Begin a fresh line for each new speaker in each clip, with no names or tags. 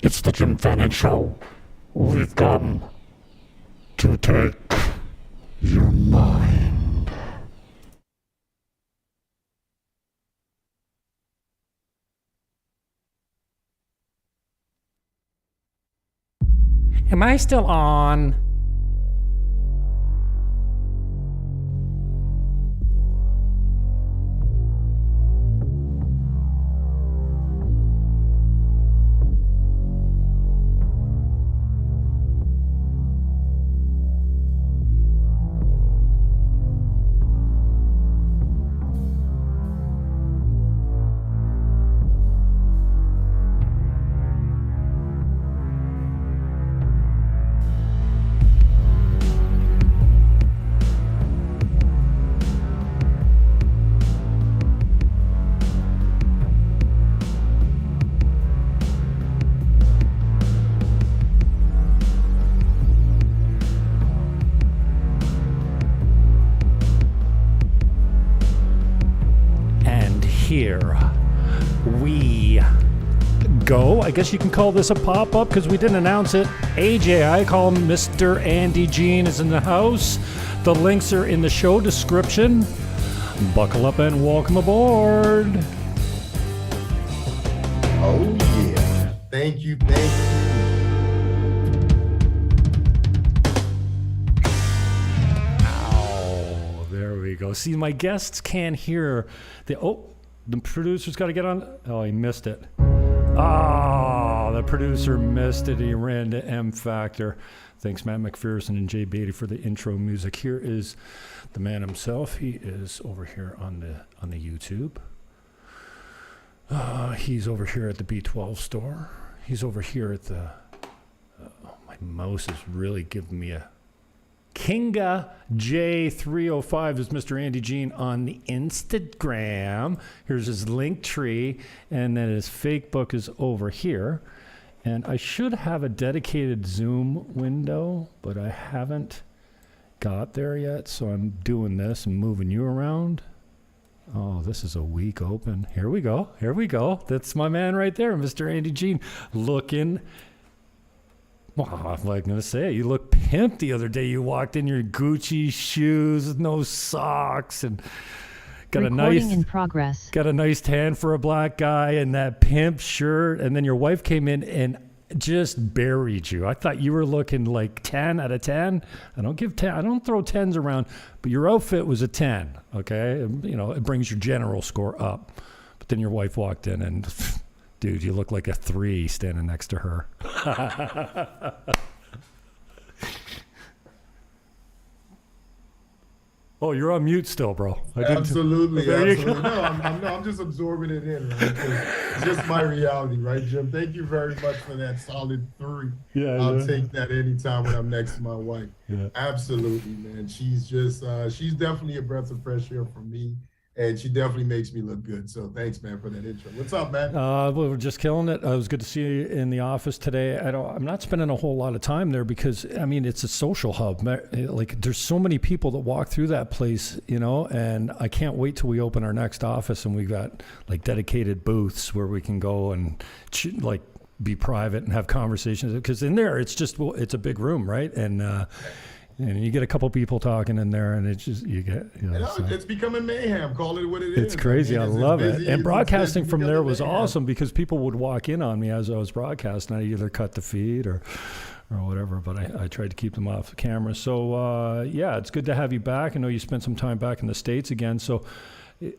It's the Jim Fannin Show. We've come to take your mind.
Am I still on? Here we go. I guess you can call this a pop-up because we didn't announce it. AJ, I call him Mr. Andy Jean, is in the house. The links are in the show description. Buckle up and welcome aboard.
Oh yeah. Thank you.
Ow, there we go. See, my guests can't hear the producer's got to get on. Oh, he missed it. Oh, the producer missed it. He ran to M Factor. Thanks, Matt McPherson and Jay Beatty, for the intro music. Here is the man himself. He is over here on the YouTube. He's over here at the B12 Store. He's over here at the. My mouse is really giving me a. Kinga J305 is Mr. Andy Jean on the Instagram. Here's his link tree, and then his fake book is over here. And I should have a dedicated Zoom window, but I haven't got there yet, so I'm doing this and moving you around. Oh, this is a weak open. Here we go. That's my man right there, Mr. Andy Jean, looking. Well, I'm like going to say, you look pimp the other day. You walked in your Gucci shoes, no socks, and got
Recording in progress.
Got a nice tan for a black guy and that pimp shirt. And then your wife came in and just buried you. I thought you were looking like 10 out of 10. I don't throw 10s around, but your outfit was a 10. Okay. You know, it brings your general score up. But then your wife walked in and dude, you look like a 3 standing next to her. Oh, you're on mute still, bro.
Absolutely.
There you go.
No, I'm just absorbing it in. Right? It's just my reality, right, Jim? Thank you very much for that solid 3.
Yeah,
I'll take that anytime when I'm next to my wife.
Yeah.
Absolutely, man. She's just, she's definitely a breath of fresh air for me. And she definitely makes me look good. So thanks, man, for that intro. What's up, man?
We're just killing it. It was good to see you in the office today. I'm not spending a whole lot of time there because, I mean, it's a social hub. Like, there's so many people that walk through that place, you know, and I can't wait till we open our next office and we've got, like, dedicated booths where we can go and, be private and have conversations. Because in there, it's a big room, right? And you get a couple people talking in there, and it's just
it's becoming mayhem. Call it what it is.
It's crazy. I love it. And broadcasting from there was
mayhem.
awesome because people would walk in on me as I was broadcasting. I either cut the feed or whatever, but I tried to keep them off the camera. So it's good to have you back. I know you spent some time back in the States again. So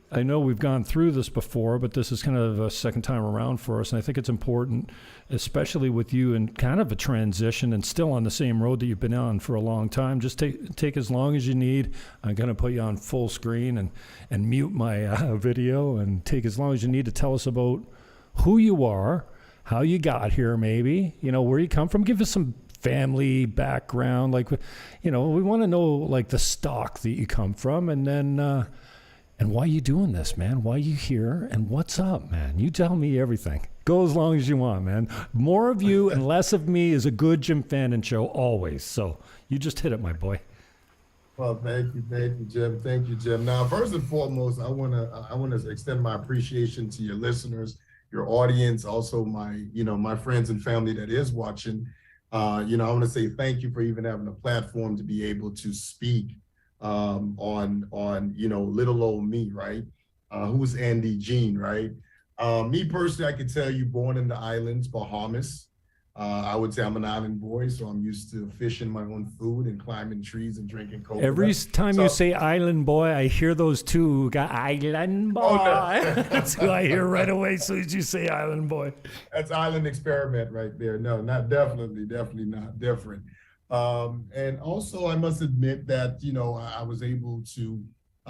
I know we've gone through this before, but this is kind of a second time around for us. And I think it's important, especially with you in kind of a transition and still on the same road that you've been on for a long time. Just take as long as you need. I'm going to put you on full screen and mute my video and take as long as you need to tell us about who you are, how you got here maybe, you know, where you come from. Give us some family background. Like, you know, we want to know like the stock that you come from and then, and why you doing this, man? Why you here? And what's up, man? You tell me everything. Go as long as you want, man. More of you and less of me is a good Jim Fannin show always. So you just hit it, my boy.
Well, thank you, Jim. Thank you, Jim. Now, first and foremost, I wanna extend my appreciation to your listeners, your audience, also my friends and family that is watching. I want to say thank you for even having a platform to be able to speak on little old me, right? Who's Andy Jean, right? Me personally, I could tell you, born in the islands, Bahamas. I would say I'm an island boy, so I'm used to fishing my own food and climbing trees and drinking coconut.
Every time you say island boy, I hear those two who got island boy.
Oh, no.
That's who I hear right away as soon as you say island boy.
That's island experiment right there. No, definitely not different. And also, I must admit that, I was able to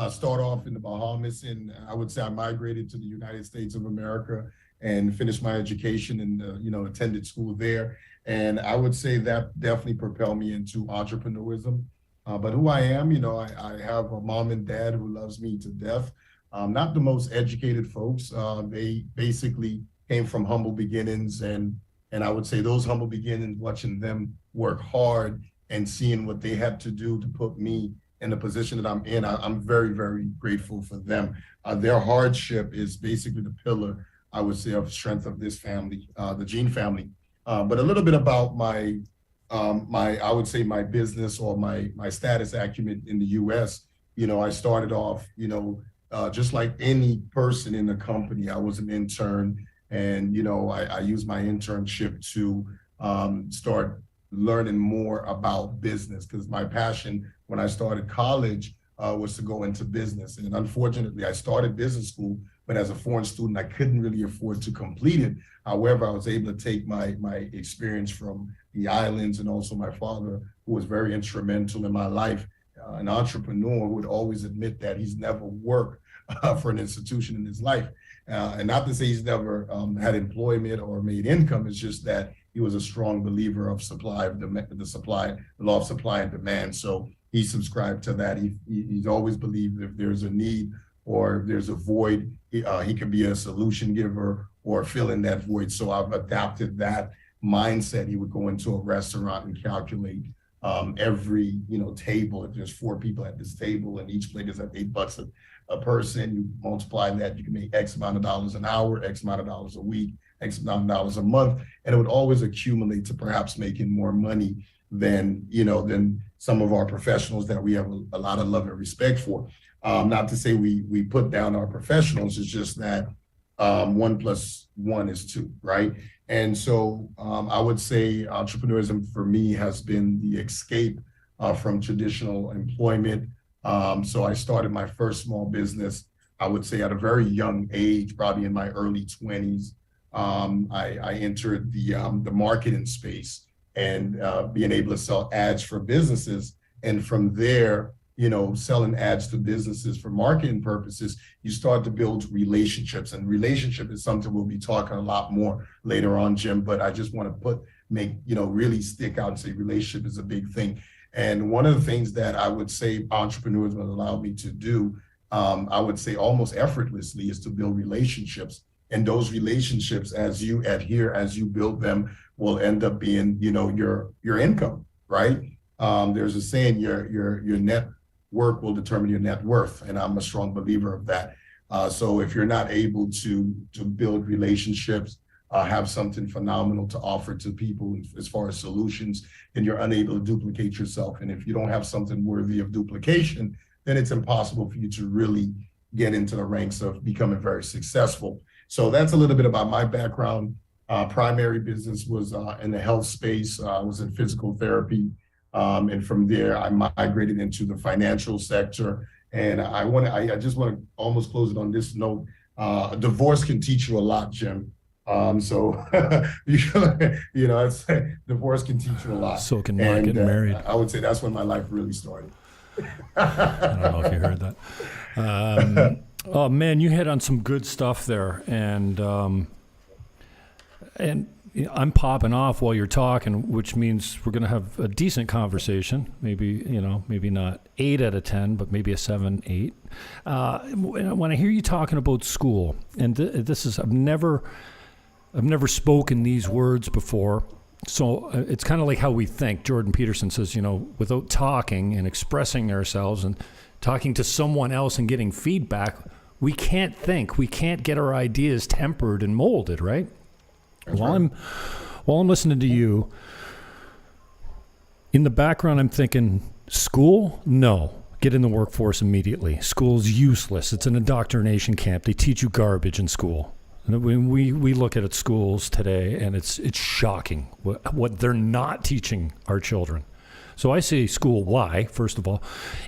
start off in the Bahamas, and I would say I migrated to the United States of America and finished my education and, attended school there. And I would say that definitely propelled me into entrepreneurism. But who I am, I have a mom and dad who loves me to death. Not the most educated folks. They basically came from humble beginnings. And I would say those humble beginnings, watching them work hard and seeing what they had to do to put me in the position that I'm in, I'm very, very grateful for them. Their hardship is basically the pillar, I would say, of strength of this family, the Jean family. But a little bit about my business or my status acumen in the U.S. I started off, just like any person in the company. I was an intern, and I used my internship to start learning more about business, because my passion when I started college was to go into business. And unfortunately, I started business school, but as a foreign student, I couldn't really afford to complete it. However, I was able to take my experience from the islands, and also my father, who was very instrumental in my life, an entrepreneur who would always admit that he's never worked for an institution in his life. And not to say he's never had employment or made income, it's just that he was a strong believer of the law of supply and demand. So he subscribed to that. He's always believed if there's a need or if there's a void, he can be a solution giver or fill in that void. So I've adopted that mindset. He would go into a restaurant and calculate every table. If there's 4 people at this table and each plate is at $8 a person, you multiply that, you can make X amount of dollars an hour, X amount of dollars a week, X amount of dollars a month, and it would always accumulate to perhaps making more money than some of our professionals that we have a lot of love and respect for. Not to say we put down our professionals, it's just that 1 + 1 is 2, right? And so I would say entrepreneurism for me has been the escape from traditional employment. So I started my first small business, I would say at a very young age, probably in my early 20s. I entered the marketing space and being able to sell ads for businesses. And from there, selling ads to businesses for marketing purposes, you start to build relationships. And relationship is something we'll be talking a lot more later on, Jim, but I just want to really stick out and say relationship is a big thing. And one of the things that I would say entrepreneurs will allow me to do, I would say almost effortlessly, is to build relationships. And those relationships, as you adhere, as you build them, will end up being, your income, right? There's a saying, your net work will determine your net worth. And I'm a strong believer of that. So if you're not able to build relationships, have something phenomenal to offer to people as far as solutions, then you're unable to duplicate yourself. And if you don't have something worthy of duplication, then it's impossible for you to really get into the ranks of becoming very successful. So that's a little bit about my background. Primary business was in the health space. I was in physical therapy. And from there, I migrated into the financial sector. And I just want to almost close it on this note. A divorce can teach you a lot, Jim. So, divorce can teach you a lot.
So can getting married.
I would say that's when my life really started.
I don't know if you heard that. Oh man, you hit on some good stuff there, and I'm popping off while you're talking, which means we're going to have a decent conversation. Maybe maybe not 8 out of 10, but maybe a 7, 8. When I hear you talking about school, and this is I've never spoken these words before. So it's kind of like how we think. Jordan Peterson says, without talking and expressing ourselves and talking to someone else and getting feedback, we can't think. We can't get our ideas tempered and molded, right? While I'm listening to you, in the background, I'm thinking, school? No. Get in the workforce immediately. School's useless. It's an indoctrination camp. They teach you garbage in school. When we look at schools today, and it's shocking what they're not teaching our children. So I say school, why, first of all.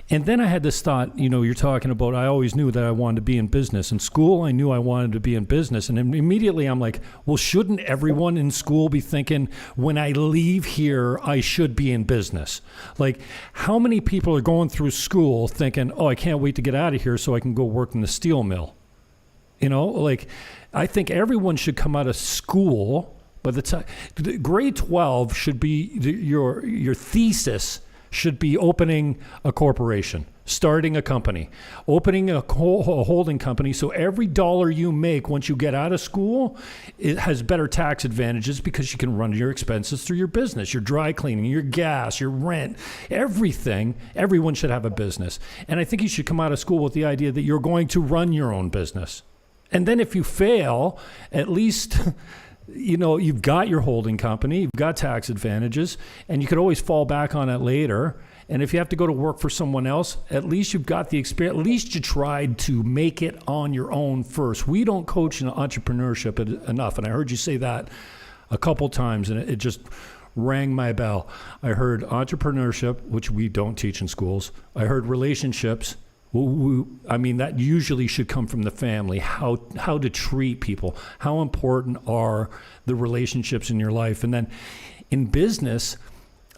And then I had this thought, you're talking about, I always knew that I wanted to be in business. In school, I knew I wanted to be in business. And immediately I'm like, well, shouldn't everyone in school be thinking, when I leave here, I should be in business? Like, how many people are going through school thinking, oh, I can't wait to get out of here so I can go work in the steel mill? I think everyone should come out of school. But grade 12 should be your thesis should be opening a corporation, starting a company, opening a holding company. So every dollar you make once you get out of school, it has better tax advantages because you can run your expenses through your business, your dry cleaning, your gas, your rent, everything. Everyone should have a business. And I think you should come out of school with the idea that you're going to run your own business. And then if you fail, at least you've got your holding company, you've got tax advantages, and you could always fall back on it later. And if you have to go to work for someone else, at least you've got the experience. At least you tried to make it on your own first. We don't coach in entrepreneurship enough. And I heard you say that a couple times, and it just rang my bell. I heard entrepreneurship, which we don't teach in schools. I heard relationships. That usually should come from the family, how to treat people, how important are the relationships in your life. And then in business,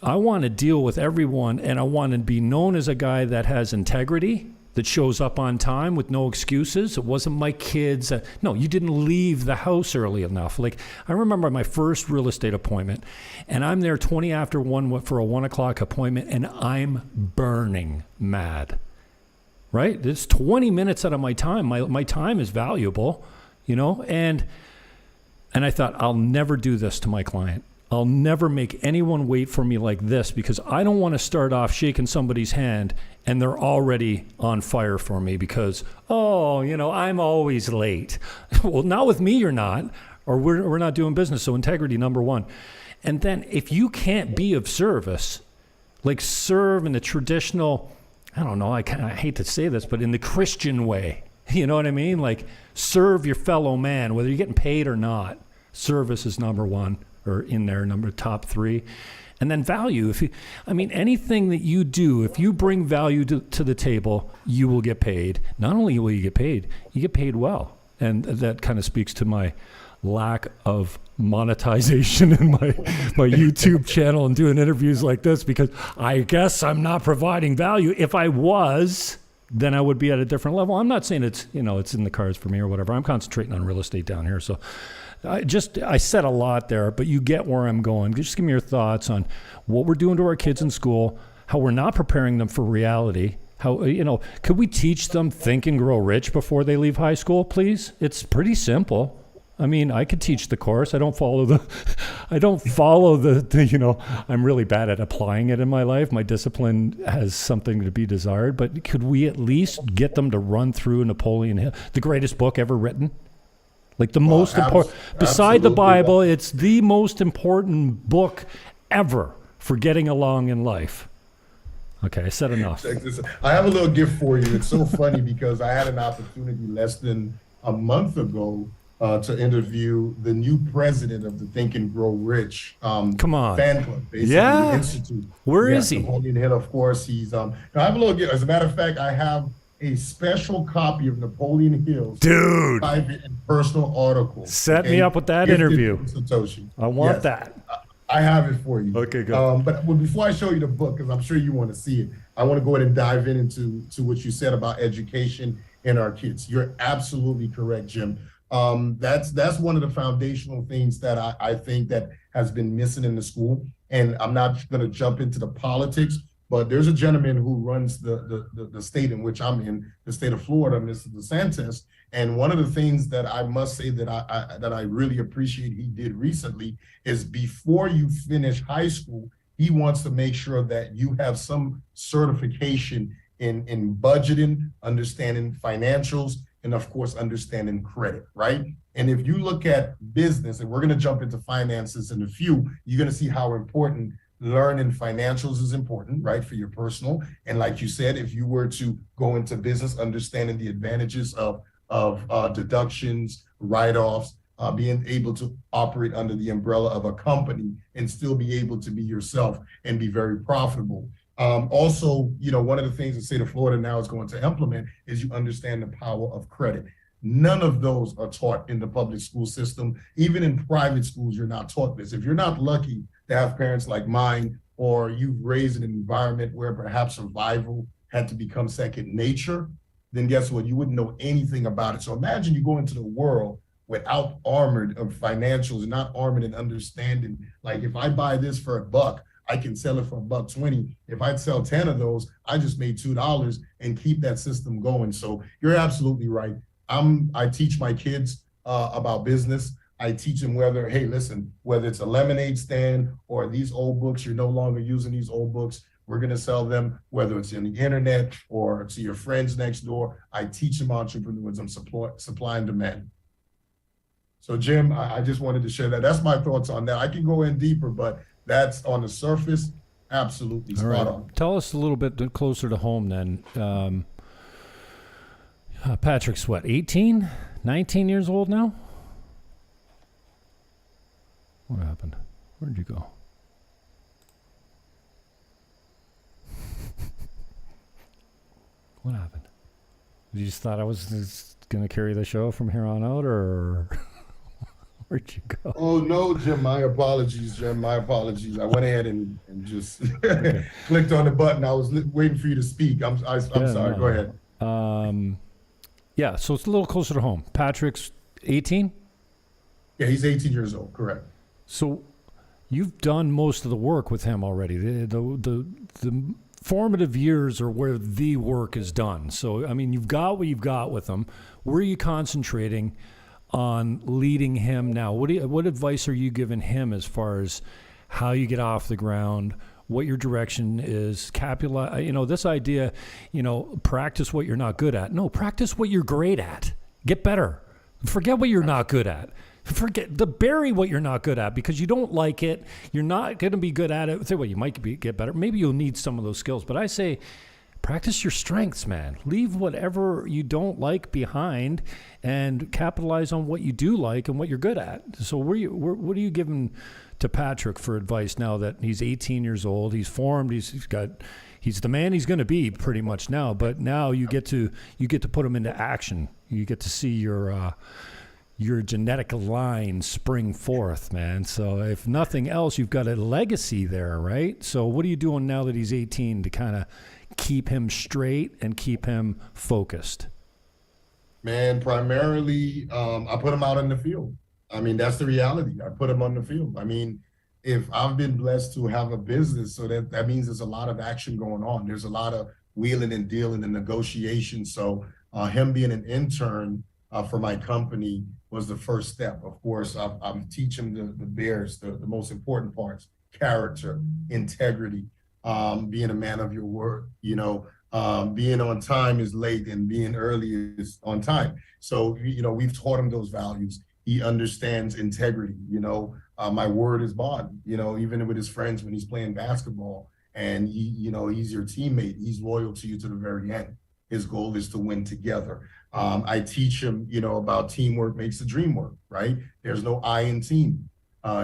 I want to deal with everyone, and I want to be known as a guy that has integrity, that shows up on time with no excuses. It wasn't my kids. No, you didn't leave the house early enough. Like, I remember my first real estate appointment, and I'm there 20 after 1 for a 1 o'clock appointment, and I'm burning mad. Right? It's 20 minutes out of my time. My time is valuable, and I thought, I'll never do this to my client. I'll never make anyone wait for me like this, because I don't want to start off shaking somebody's hand and they're already on fire for me because, I'm always late. Well, not with me, you're not, or we're not doing business. So integrity, number one. And then if you can't be of service, like serve in the traditional, I don't know, I hate to say this, but in the Christian way, you know what I mean? Like, serve your fellow man, whether you're getting paid or not. Service is number one, or in there, top 3. And then value. Anything that you do, if you bring value to the table, you will get paid. Not only will you get paid well. And that kind of speaks to my lack of monetization in my YouTube channel and doing interviews like this, because I guess I'm not providing value. If I was, then I would be at a different level. I'm not saying it's in the cards for me or whatever. I'm concentrating on real estate down here. So I said a lot there, but you get where I'm going. Just give me your thoughts on what we're doing to our kids in school, how we're not preparing them for reality. How, could we teach them Think and Grow Rich before they leave high school, please? It's pretty simple. I could teach the course. I don't follow the, I'm really bad at applying it in my life. My discipline has something to be desired, but could we at least get them to run through Napoleon Hill, the greatest book ever written? Like the most important, beside the Bible, it's the most important book ever for getting along in life. Okay, I said enough.
I have a little gift for you. It's so funny because I had an opportunity less than a month ago to interview the new president of the Think and Grow Rich fan club, basically, the Institute.
Where is he?
Napoleon Hill, of course. He's I have a little gift. As a matter of fact, I have a special copy of Napoleon Hill's private and personal article.
Set me up with that interview.
Satoshi.
I want that.
I have it for you.
Okay, good.
But before I show you the book, because I'm sure you want to see it, I want to go ahead and dive into what you said about education and our kids. You're absolutely correct, Jim. That's one of the foundational things that I think that has been missing in the school. And I'm not going to jump into the politics, but there's a gentleman who runs the state in which I'm in, the state of Florida, Mr. DeSantis. And one of the things that I must say that I really appreciate he did recently is before you finish high school, he wants to make sure that you have some certification in budgeting, understanding financials, and of course, understanding credit, right? And if you look at business, and we're going to jump into finances in a few, you're going to see how important learning financials is important, right, for your personal. And like you said, if you were to go into business, understanding the advantages of deductions, write-offs, being able to operate under the umbrella of a company and still be able to be yourself and be very profitable. Also, you know, one of the things the state of Florida now is going to implement is you understand the power of credit. None of those are taught in the public school system. Even in private schools, you're not taught this. If you're not lucky to have parents like mine, or you've raised in an environment where perhaps survival had to become second nature, then guess what? You wouldn't know anything about it. So imagine you go into the world without armored of financials, not armored in understanding. Like if I buy this for $1, I can sell it for $1.20. If I'd sell 10 of those, I just made $2 and keep that system going. So you're absolutely right. I teach my kids about business. I teach them whether it's a lemonade stand or these old books, you're no longer using these old books. We're going to sell them, whether it's in the internet or to your friends next door. I teach them entrepreneurism, supply and demand. So Jim, I just wanted to share that. That's my thoughts on that. I can go in deeper, but that's on the surface, absolutely spot on.
Tell us a little bit closer to home then. Patrick's what, 18, 19 years old now? What happened? Where'd you go? What happened? You just thought I was just going to carry the show from here on out, or where'd you go?
Oh, no, Jim, my apologies, Jim. My apologies. I went ahead and just clicked on the button. I was waiting for you to speak. I'm sorry. No. Go ahead.
Yeah, so it's a little closer to home. Patrick's 18?
Yeah, he's 18 years old, correct.
So you've done most of the work with him already. The formative years are where the work is done. So, I mean, you've got what you've got with him. Where are you concentrating on leading him now? What advice are you giving him as far as how you get off the ground, what your direction is, this idea, practice what you're not good at. No, practice what you're great at. Get better. Forget what you're not good at. Bury what you're not good at because you don't like it. You're not going to be good at it. Say, well, you might get better. Maybe you'll need some of those skills. But I say, practice your strengths, man. Leave whatever you don't like behind and capitalize on what you do like and what you're good at. So what are you giving to Patrick for advice now that he's 18 years old? He's formed. He's the man he's going to be pretty much now. But now you get to put him into action. You get to see your genetic line spring forth, man. So if nothing else, you've got a legacy there, right? So what are you doing now that he's 18 to kind of keep him straight and keep him focused?
Man, primarily, I put him out in the field. I mean, that's the reality. I put him on the field. I mean, if I've been blessed to have a business, so that means there's a lot of action going on. There's a lot of wheeling and dealing and negotiation. So him being an intern for my company was the first step. Of course, I'm teaching the most important parts: character, integrity, being a man of your word, being on time is late and being early is on time. So, we've taught him those values. He understands integrity. My word is bond, even with his friends when he's playing basketball and he's your teammate, he's loyal to you to the very end. His goal is to win together. I teach him, about teamwork makes the dream work, right? There's no I in team.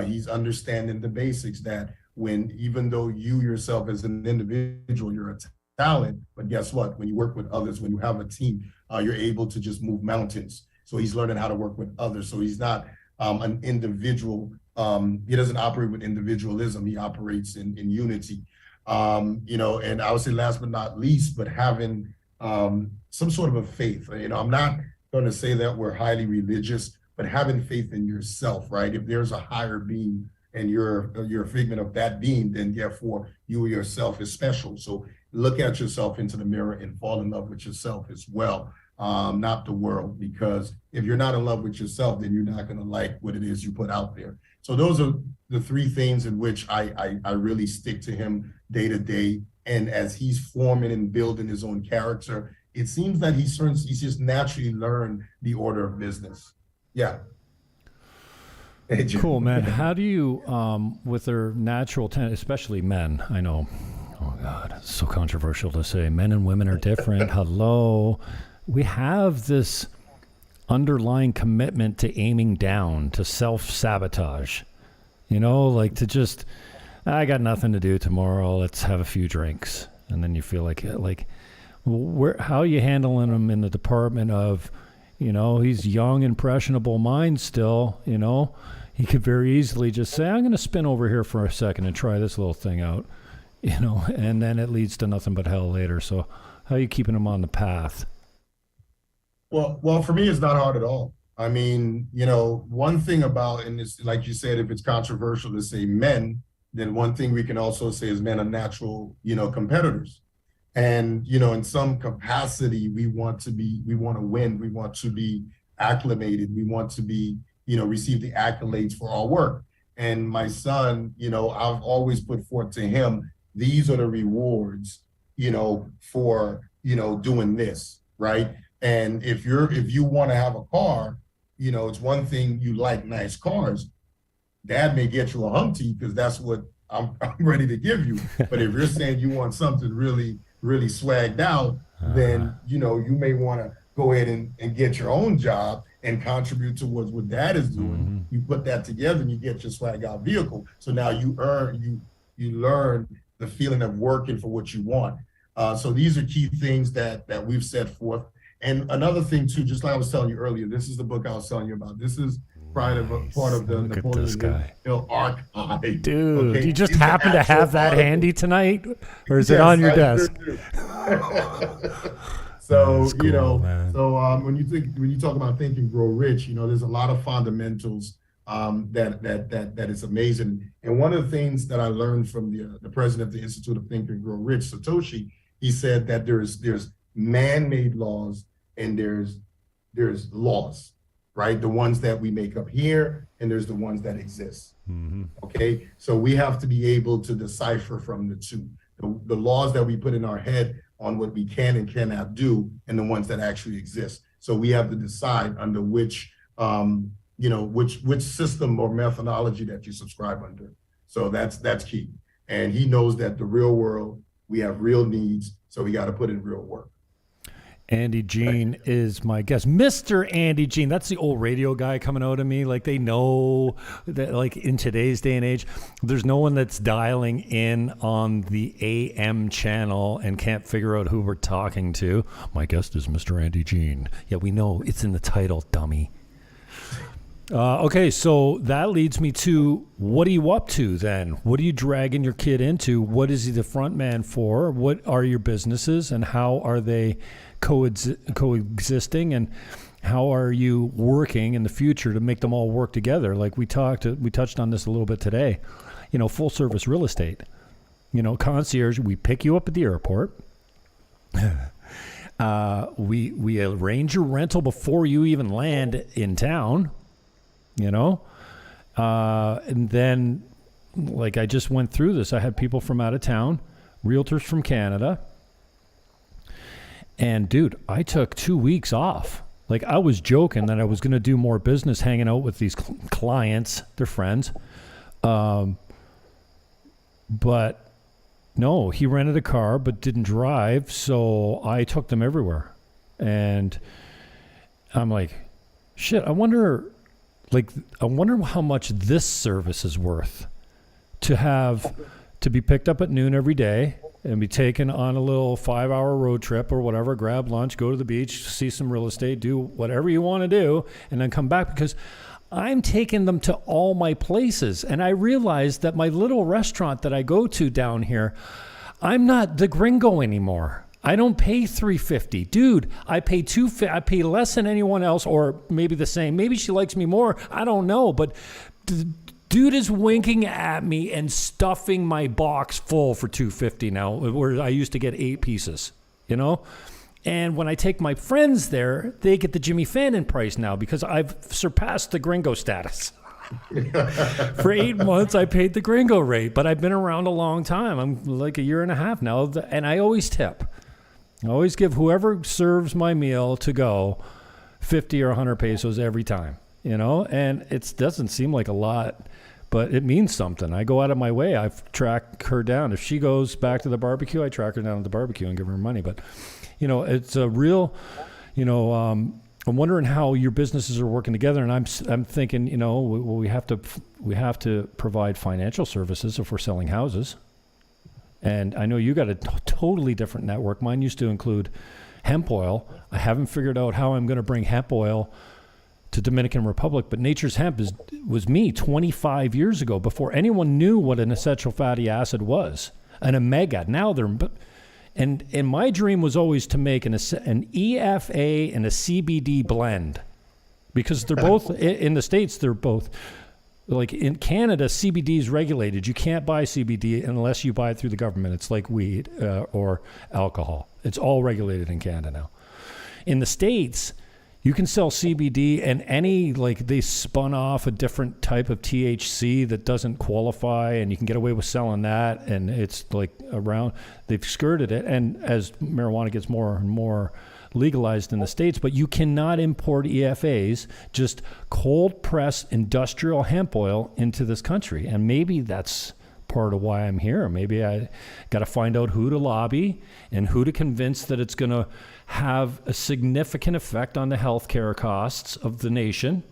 He's understanding the basics that even though you yourself as an individual, you're a talent, but guess what? When you work with others, when you have a team, you're able to just move mountains. So he's learning how to work with others. So he's not an individual. He doesn't operate with individualism. He operates in unity. And I would say last but not least, but having some sort of a faith. I'm not going to say that we're highly religious, but having faith in yourself, right? If there's a higher being and you're a figment of that being, then therefore you yourself is special. So look at yourself into the mirror and fall in love with yourself as well, not the world. Because if you're not in love with yourself, then you're not going to like what it is you put out there. So those are the three things in which I really stick to him day to day. And as he's forming and building his own character, it seems that he's just naturally learned the order of business. Yeah.
Cool, man. How do you, with their natural especially men, I know, oh God, it's so controversial to say men and women are different. Hello. We have this underlying commitment to aiming down, to self-sabotage, like to just, I got nothing to do tomorrow. Let's have a few drinks. And then you feel like how are you handling him in the department of, he's young, impressionable mind still, he could very easily just say, I'm going to spin over here for a second and try this little thing out, and then it leads to nothing but hell later. So how are you keeping him on the path?
Well, for me, it's not hard at all. I mean, one thing about, and it's like you said, if it's controversial to say men, then one thing we can also say is men are natural, competitors. And, in some capacity, we want to win. We want to be acclimated. We want to be, receive the accolades for our work. And my son, I've always put forth to him, these are the rewards, for, doing this, right? And if you want to have a car, it's one thing you like nice cars. Dad may get you a Humpty because that's what I'm ready to give you. But if you're saying you want something really, really swagged out, then, you may want to go ahead and get your own job and contribute towards what Dad is doing. Mm-hmm. You put that together and you get your swag out vehicle. So now you learn the feeling of working for what you want. So these are key things that we've set forth. And another thing too, just like I was telling you earlier, this is the book I was telling you about. This is part of the Napoleon Hill archive.
Dude, okay? Do you just happen to have that handy tonight? Or is it on your desk?
So, cool, when you talk about Think and Grow Rich, there's a lot of fundamentals that is amazing. And one of the things that I learned from the president of the Institute of Think and Grow Rich, Satoshi, he said that there's man-made laws and there's laws, right? The ones that we make up here, and there's the ones that exist. Mm-hmm. Okay, so we have to be able to decipher from the two, the laws that we put in our head on what we can and cannot do, and the ones that actually exist. So we have to decide under which system or methodology that you subscribe under. So that's key. And he knows that the real world, we have real needs, so we got to put in real work.
Andy Jean is my guest. Mr. Andy Jean, that's the old radio guy coming out of me. Like, they know that, like, in today's day and age, there's no one that's dialing in on the AM channel and can't figure out who we're talking to. My guest is Mr. Andy Jean. Yeah, we know it's in the title, dummy. Okay, so that leads me to, what are you up to then? What are you dragging your kid into? What is he the front man for? What are your businesses, and how are they coexisting, and how are you working in the future to make them all work together? Like we touched on this a little bit today. Full service real estate. Concierge. We pick you up at the airport. We arrange your rental before you even land in town. And then, like, I just went through this. I had people from out of town, realtors from Canada. And dude, I took 2 weeks off. Like, I was joking that I was going to do more business hanging out with these clients, their friends. But no, he rented a car but didn't drive. So I took them everywhere. And I'm like, shit, I wonder how much this service is worth to be picked up at noon every day and be taken on a little 5-hour road trip or whatever, grab lunch, go to the beach, see some real estate, do whatever you want to do, and then come back, because I'm taking them to all my places. And I realized that my little restaurant that I go to down here, I'm not the gringo anymore. I don't pay $3.50, dude. I pay $2.50. I pay less than anyone else, or maybe the same. Maybe she likes me more. I don't know. But dude is winking at me and stuffing my box full for $2.50 now, where I used to get 8 pieces. And when I take my friends there, they get the Jimmy Fallon price now because I've surpassed the gringo status. For 8 months, I paid the gringo rate, but I've been around a long time. I'm like a year and a half now, and I always tip. I always give whoever serves my meal to go 50 or 100 pesos every time, and it doesn't seem like a lot, but it means something. I go out of my way. I track her down. If she goes back to the barbecue, I track her down to the barbecue and give her money. But, it's a real, I'm wondering how your businesses are working together. And I'm thinking, we have to provide financial services if we're selling houses. And I know you got a totally different network. Mine used to include hemp oil. I haven't figured out how I'm going to bring hemp oil to Dominican Republic, but Nature's Hemp was me 25 years ago, before anyone knew what an essential fatty acid was, an omega. Now and my dream was always to make an EFA and a CBD blend, because they're both in the States. They're both. Like in Canada, CBD is regulated. You can't buy CBD unless you buy it through the government. It's like weed or alcohol. It's all regulated in Canada now. In the States, you can sell CBD and they spun off a different type of THC that doesn't qualify, and you can get away with selling that. And it's they've skirted it. And as marijuana gets more and more legalized in the States, but you cannot import EFAs, just cold press industrial hemp oil, into this country. And maybe that's part of why I'm here. Maybe I got to find out who to lobby and who to convince that it's going to have a significant effect on the healthcare costs of the nation.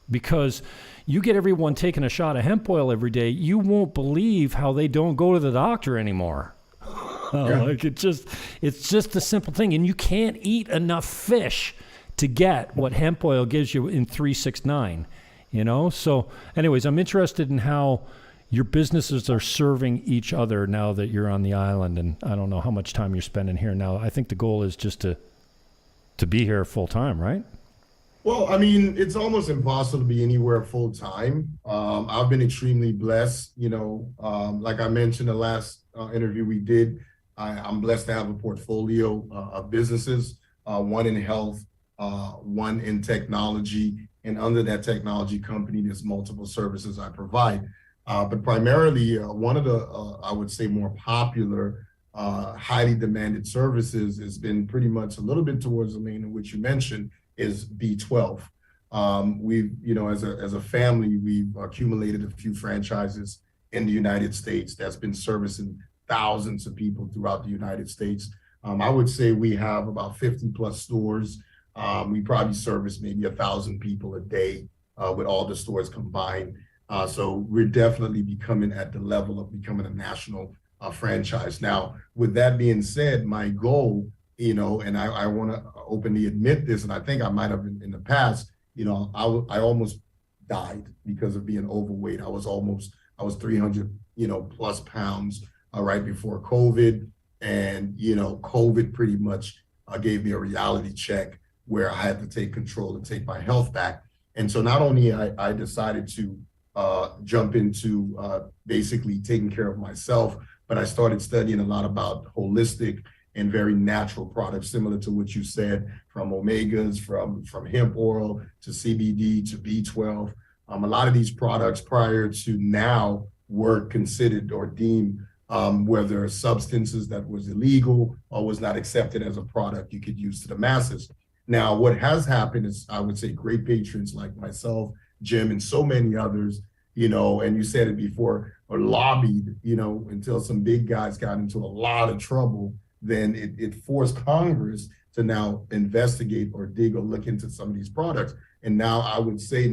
Because you get everyone taking a shot of hemp oil every day, you won't believe how they don't go to the doctor anymore.
Yeah.
It's just a simple thing. And you can't eat enough fish to get what hemp oil gives you in 369, So anyways, I'm interested in how your businesses are serving each other now that you're on the island. And I don't know how much time you're spending here now. I think the goal is just to be here full time, right?
Well, I mean, it's almost impossible to be anywhere full time. I've been extremely blessed, like I mentioned the last interview we did. I'm blessed to have a portfolio of businesses, one in health, one in technology, and under that technology company, there's multiple services I provide. But primarily, one of the, I would say, more popular, highly demanded services has been pretty much a little bit towards the lane in which you mentioned, is B12. We've, as a family, we've accumulated a few franchises in the United States that's been servicing thousands of people throughout the United States. I would say we have about 50 plus stores. We probably service maybe 1,000 people a day with all the stores combined. So we're definitely becoming at the level of becoming a national franchise. Now, with that being said, my goal, and I want to openly admit this, and I think I might have in the past, I almost died because of being overweight. I was 300, plus pounds right before COVID. And, COVID pretty much gave me a reality check where I had to take control and take my health back. And so not only I decided to jump into basically taking care of myself, but I started studying a lot about holistic and very natural products, similar to what you said, from omegas, from hemp oil to CBD to B12. A lot of these products prior to now were considered or deemed whether substances that was illegal or was not accepted as a product you could use to the masses. Now, what has happened is, I would say, great patrons like myself, Jim, and so many others, and you said it before, are lobbied, until some big guys got into a lot of trouble. Then it forced Congress to now investigate or dig or look into some of these products. And now I would say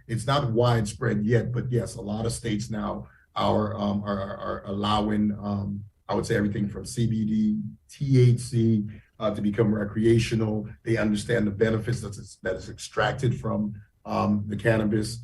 it's not widespread yet, but yes, a lot of states now are allowing, I would say, everything from CBD, THC to become recreational. They understand the benefits that is extracted from the cannabis.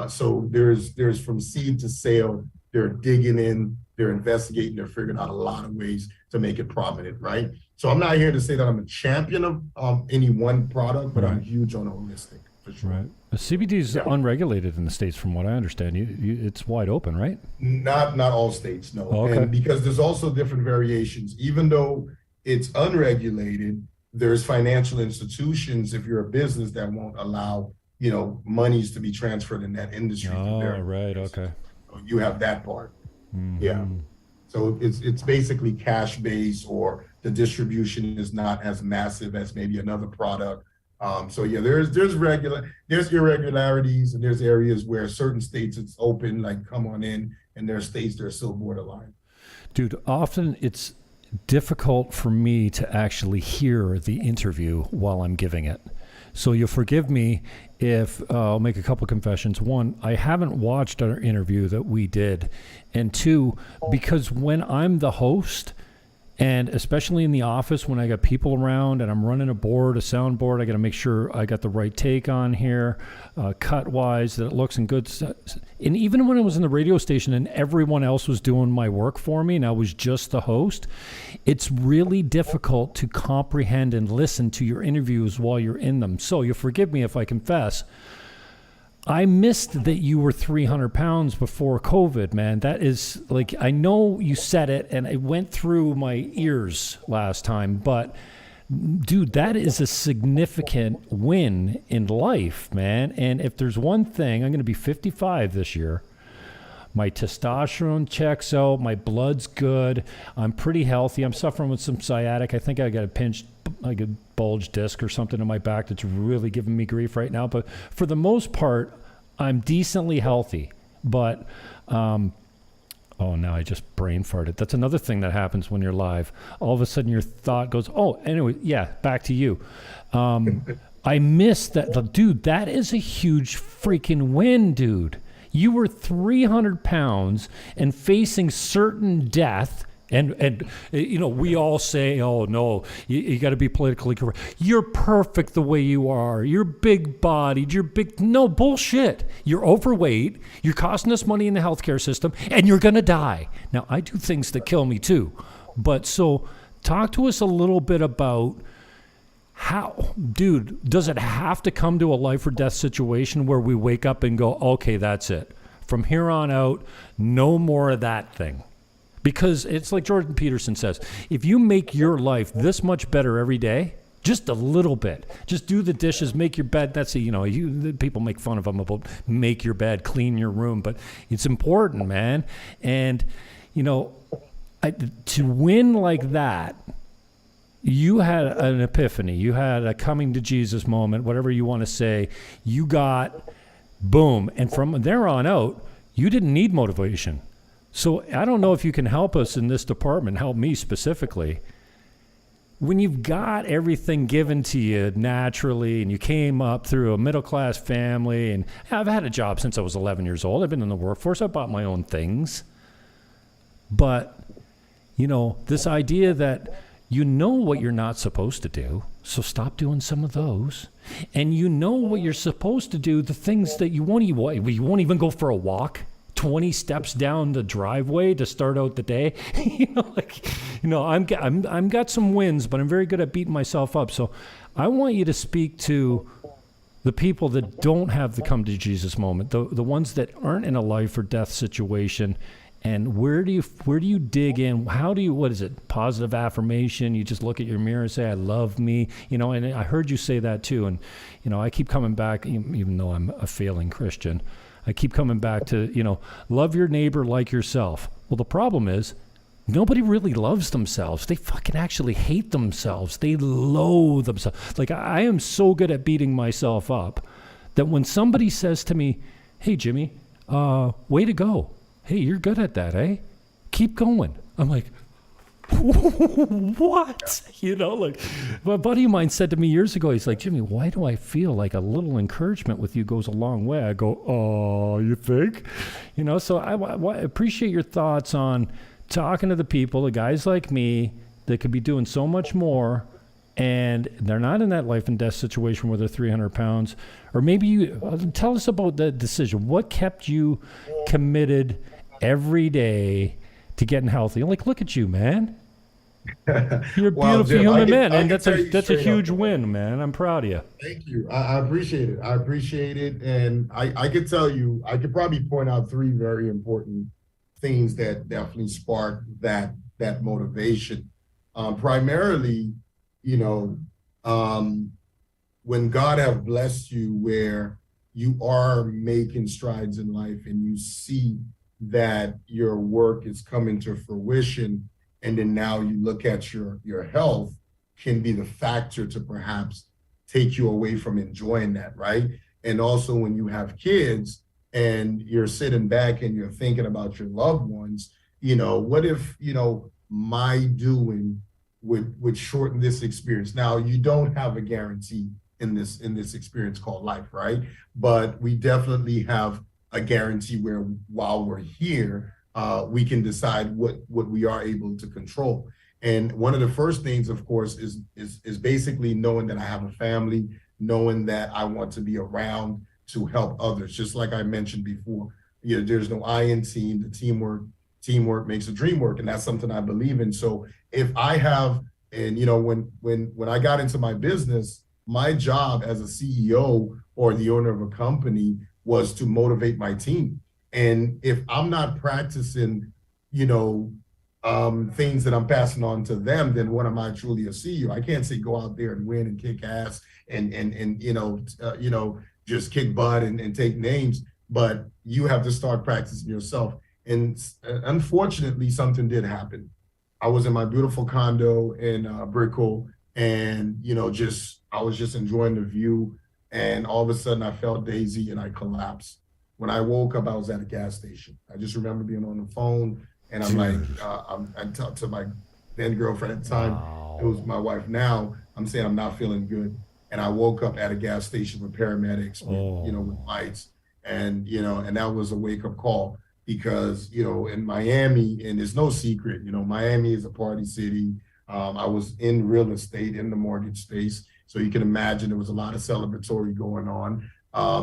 So there's from seed to sale, they're digging in, they're investigating, they're figuring out a lot of ways to make it prominent, right? So I'm not here to say that I'm a champion of any one product, but I'm huge on holistic, for sure.
Right. CBD is unregulated in the States, from what I understand. It's wide open, right?
Not all states, no.
Oh, okay.
And because there's also different variations. Even though it's unregulated, there's financial institutions, if you're a business, that won't allow, monies to be transferred in that industry.
Oh, right, okay.
So you have that part. Mm-hmm. Yeah. So it's basically cash based, or the distribution is not as massive as maybe another product. So yeah, there's irregularities, and there's areas where certain states it's open, like come on in, and there are states that are still borderline.
Dude, often it's difficult for me to actually hear the interview while I'm giving it. So you'll forgive me if I'll make a couple confessions. One, I haven't watched our interview that we did. And two, because when I'm the host, and especially in the office when I got people around and I'm running a soundboard, I got to make sure I got the right take on here, cut-wise, that it looks in good. And even when I was in the radio station and everyone else was doing my work for me and I was just the host, it's really difficult to comprehend and listen to your interviews while you're in them. So you'll forgive me if I confess, I missed that you were 300 pounds before COVID, man. That is, like, I know you said it and it went through my ears last time, but dude, that is a significant win in life, man. And if there's one thing, I'm going to be 55 this year. My testosterone checks out. My blood's good. I'm pretty healthy. I'm suffering with some sciatic. I think I got a bulge disc or something in my back that's really giving me grief right now. But for the most part, I'm decently healthy. But, now I just brain farted. That's another thing that happens when you're live. All of a sudden your thought goes, anyway, yeah, back to you. I missed that. Dude, that is a huge freaking win, dude. You were 300 pounds and facing certain death. And we all say, oh, no, you got to be politically correct. You're perfect the way you are. You're big-bodied. No, bullshit. You're overweight. You're costing us money in the healthcare system, and you're going to die. Now, I do things that kill me, too. But so talk to us a little bit about how, dude, does it have to come to a life or death situation where we wake up and go, okay, that's it. From here on out, no more of that thing. Because it's like Jordan Peterson says, if you make your life this much better every day, just a little bit, just do the dishes, make your bed. That's people make fun of them about make your bed, clean your room, but it's important, man. And, to win like that, you had an epiphany. You had a coming to Jesus moment, whatever you want to say. You got boom. And from there on out, you didn't need motivation. So I don't know if you can help us in this department, help me specifically. When you've got everything given to you naturally and you came up through a middle-class family, and I've had a job since I was 11 years old. I've been in the workforce. I bought my own things. But, this idea that you know what you're not supposed to do, so stop doing some of those. And you know what you're supposed to do, the things that you won't even go for a walk 20 steps down the driveway to start out the day. I'm got some wins, but I'm very good at beating myself up. So I want you to speak to the people that don't have the come to Jesus moment, the ones that aren't in a life or death situation. And where do you dig in? What is it? Positive affirmation. You just look at your mirror and say, I love me, and I heard you say that too. And, I keep coming back, even though I'm a failing Christian, I keep coming back to, love your neighbor like yourself. Well, the problem is nobody really loves themselves. They fucking actually hate themselves. They loathe themselves. Like, I am so good at beating myself up that when somebody says to me, hey, Jimmy, way to go. Hey, you're good at that, eh? Keep going. I'm like, what? My buddy of mine said to me years ago, he's like, Jimmy, why do I feel like a little encouragement with you goes a long way? I go, oh, you think? So I appreciate your thoughts on talking to the people, the guys like me that could be doing so much more, and they're not in that life and death situation where they're 300 pounds. Or maybe you tell us about the decision. What kept you committed every day to getting healthy? Like, look at you, man. You're a beautiful
Jim,
human man, and that's a huge
up,
win, man. I'm proud of you.
Thank you. I appreciate it. And I could tell you, I could probably point out three very important things that definitely sparked that motivation. Primarily, when God have blessed you where you are making strides in life and you see that your work is coming to fruition, and then now you look at your health can be the factor to perhaps take you away from enjoying that, right? And also when you have kids and you're sitting back and you're thinking about your loved ones, what if, my doing would shorten this experience. Now you don't have a guarantee in this experience called life, right? But we definitely have a guarantee where while we're here, we can decide what we are able to control. And one of the first things, of course, is basically knowing that I have a family, knowing that I want to be around to help others. Just like I mentioned before, there's no I in team. The teamwork makes the dream work, and that's something I believe in. So if I have, and when I got into my business, my job as a CEO or the owner of a company was to motivate my team. And if I'm not practicing, things that I'm passing on to them, then what am I truly a CEO? I can't say go out there and win and kick ass and just kick butt and take names, but you have to start practicing yourself. And unfortunately, something did happen. I was in my beautiful condo in Brickell, and I was just enjoying the view, and all of a sudden I felt dizzy and I collapsed. When I woke up, I was at a gas station. I just remember being on the phone, and I'm like, I talked to my then girlfriend at the time. Wow. It was my wife now. I'm saying I'm not feeling good, and I woke up at a gas station with paramedics, with lights, and that was a wake up call. Because, in Miami, and it's no secret, Miami is a party city. I was in real estate in the mortgage space. So you can imagine there was a lot of celebratory going on.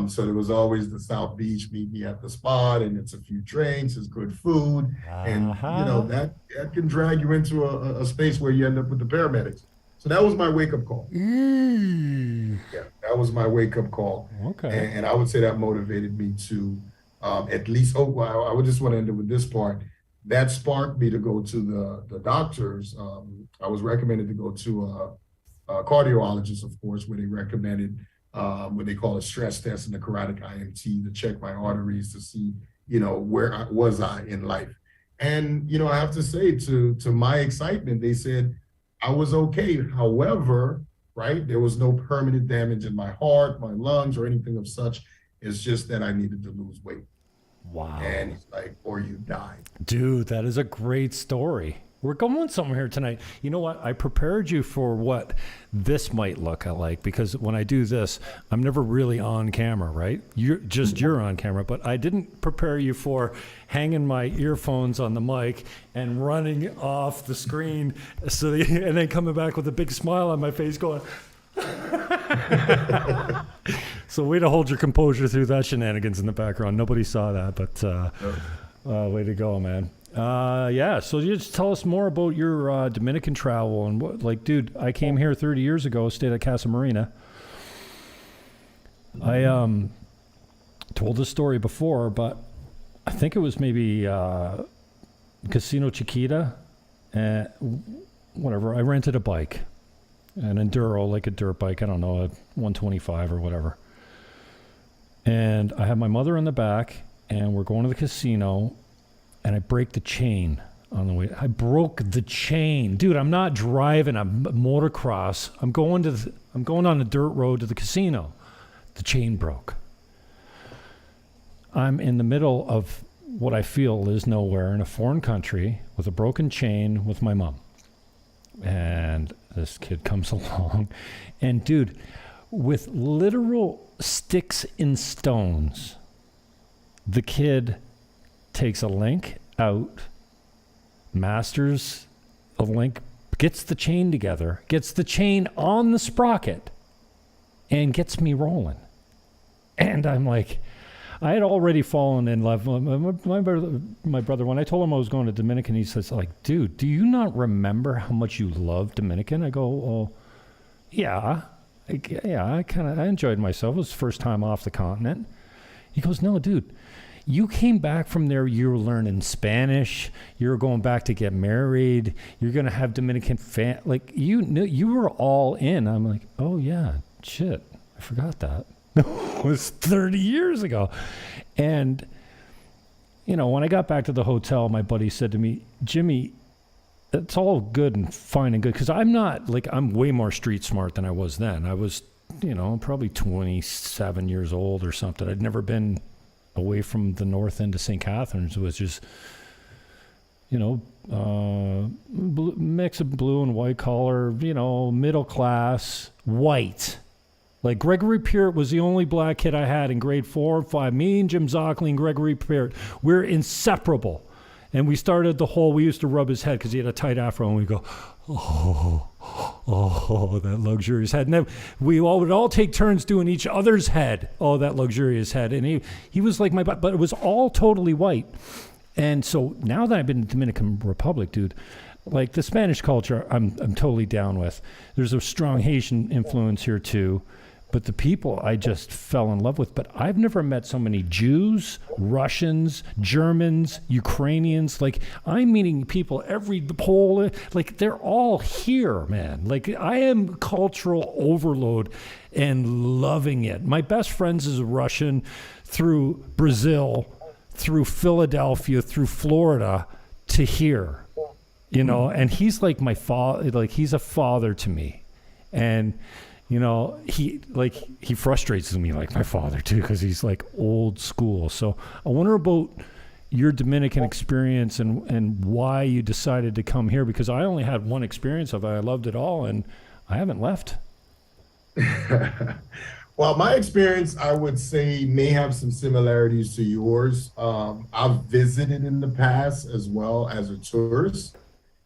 So there was always the South Beach, meet me at the spot, and it's a few drinks, it's good food. And, that can drag you into a space where you end up with the paramedics. So that was my wake-up call. Yeah, that was my wake-up call.
Okay.
And I would say that motivated me to at least, I would just want to end it with this part. That sparked me to go to the doctors. I was recommended to go to a cardiologist, of course, where they recommended what they call a stress test and the carotid IMT to check my arteries to see, where I was in life. And, I have to say to my excitement, they said I was okay. However, right, there was no permanent damage in my heart, my lungs, or anything of such. It's just that I needed to lose weight.
Wow.
And he's like, or you die.
Dude, that is a great story. We're going somewhere here tonight. You know what? I prepared you for what this might look like, because when I do this, I'm never really on camera, right? You're on camera, but I didn't prepare you for hanging my earphones on the mic and running off the screen and then coming back with a big smile on my face going, so way to hold your composure through that shenanigans in the background. Nobody saw that, but way to go, man. So you just tell us more about your Dominican travel and what, dude, I came here 30 years ago, stayed at Casa Marina. I told this story before, but I think it was maybe Casino Chiquita, whatever. I rented a bike. An enduro, like a dirt bike, I don't know, a 125 or whatever. And I have my mother in the back, and we're going to the casino, and I break the chain on the way. I broke the chain. Dude, I'm not driving a motocross. I'm going on a dirt road to the casino. The chain broke. I'm in the middle of what I feel is nowhere in a foreign country with a broken chain with my mom. And this kid comes along, and dude, with literal sticks and stones, the kid takes a link out, masters a link, gets the chain together, gets the chain on the sprocket, and gets me rolling. And I'm like, I had already fallen in love. My brother, when I told him I was going to Dominican, he says, dude, do you not remember how much you love Dominican? I go, oh, yeah. I enjoyed myself. It was the first time off the continent. He goes, no, dude, you came back from there. You were learning Spanish. You were going back to get married. You're going to have Dominican you were all in. I'm like, oh, yeah, shit. I forgot that. It was 30 years ago. And when I got back to the hotel, my buddy said to me, Jimmy, it's all good and fine and good. Cause I'm way more street smart than I was then. I was, probably 27 years old or something. I'd never been away from the north end of St. Catharines. It was just, mix of blue and white collar, middle class, white. Like Gregory Peart was the only black kid I had in grade 4 and 5. Me and Jim Zockley and Gregory Peart, we're inseparable. And we started we used to rub his head because he had a tight afro, and we go, oh, that luxurious head. And then we would all take turns doing each other's head. Oh, that luxurious head. And he was like but it was all totally white. And so now that I've been in the Dominican Republic, dude, like the Spanish culture, I'm totally down with. There's a strong Haitian influence here too. But the people I just fell in love with. But I've never met so many Jews, Russians, Germans, Ukrainians. Like, I'm meeting people Polish, like they're all here, man. Like, I am cultural overload and loving it. My best friends is a Russian through Brazil, through Philadelphia, through Florida to here, and he's like my father, like he's a father to me. And he frustrates me like my father too, because he's like old school. So I wonder about your Dominican experience and why you decided to come here, because I only had one experience of it. I loved it all and I haven't left.
Well, my experience, I would say, may have some similarities to yours. I've visited in the past as well as a tourist.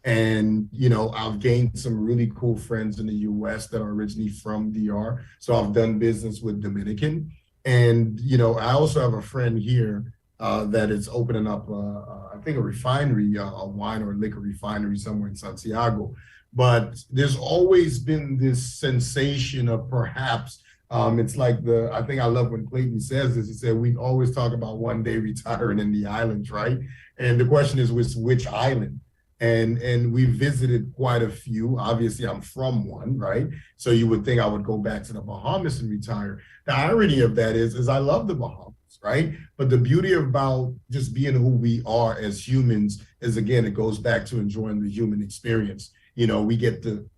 And, I've gained some really cool friends in the US that are originally from DR. So I've done business with Dominican. And, I also have a friend here that is opening up, I think, a refinery, a wine or liquor refinery somewhere in Santiago. But there's always been this sensation of perhaps, it's like I think I love when Clayton says this. He said, we always talk about one day retiring in the islands, right? And the question is, which island? And we visited quite a few. Obviously, I'm from one, right? So you would think I would go back to the Bahamas and retire. The irony of that is I love the Bahamas, right? But the beauty about just being who we are as humans is, again, it goes back to enjoying the human experience. We get to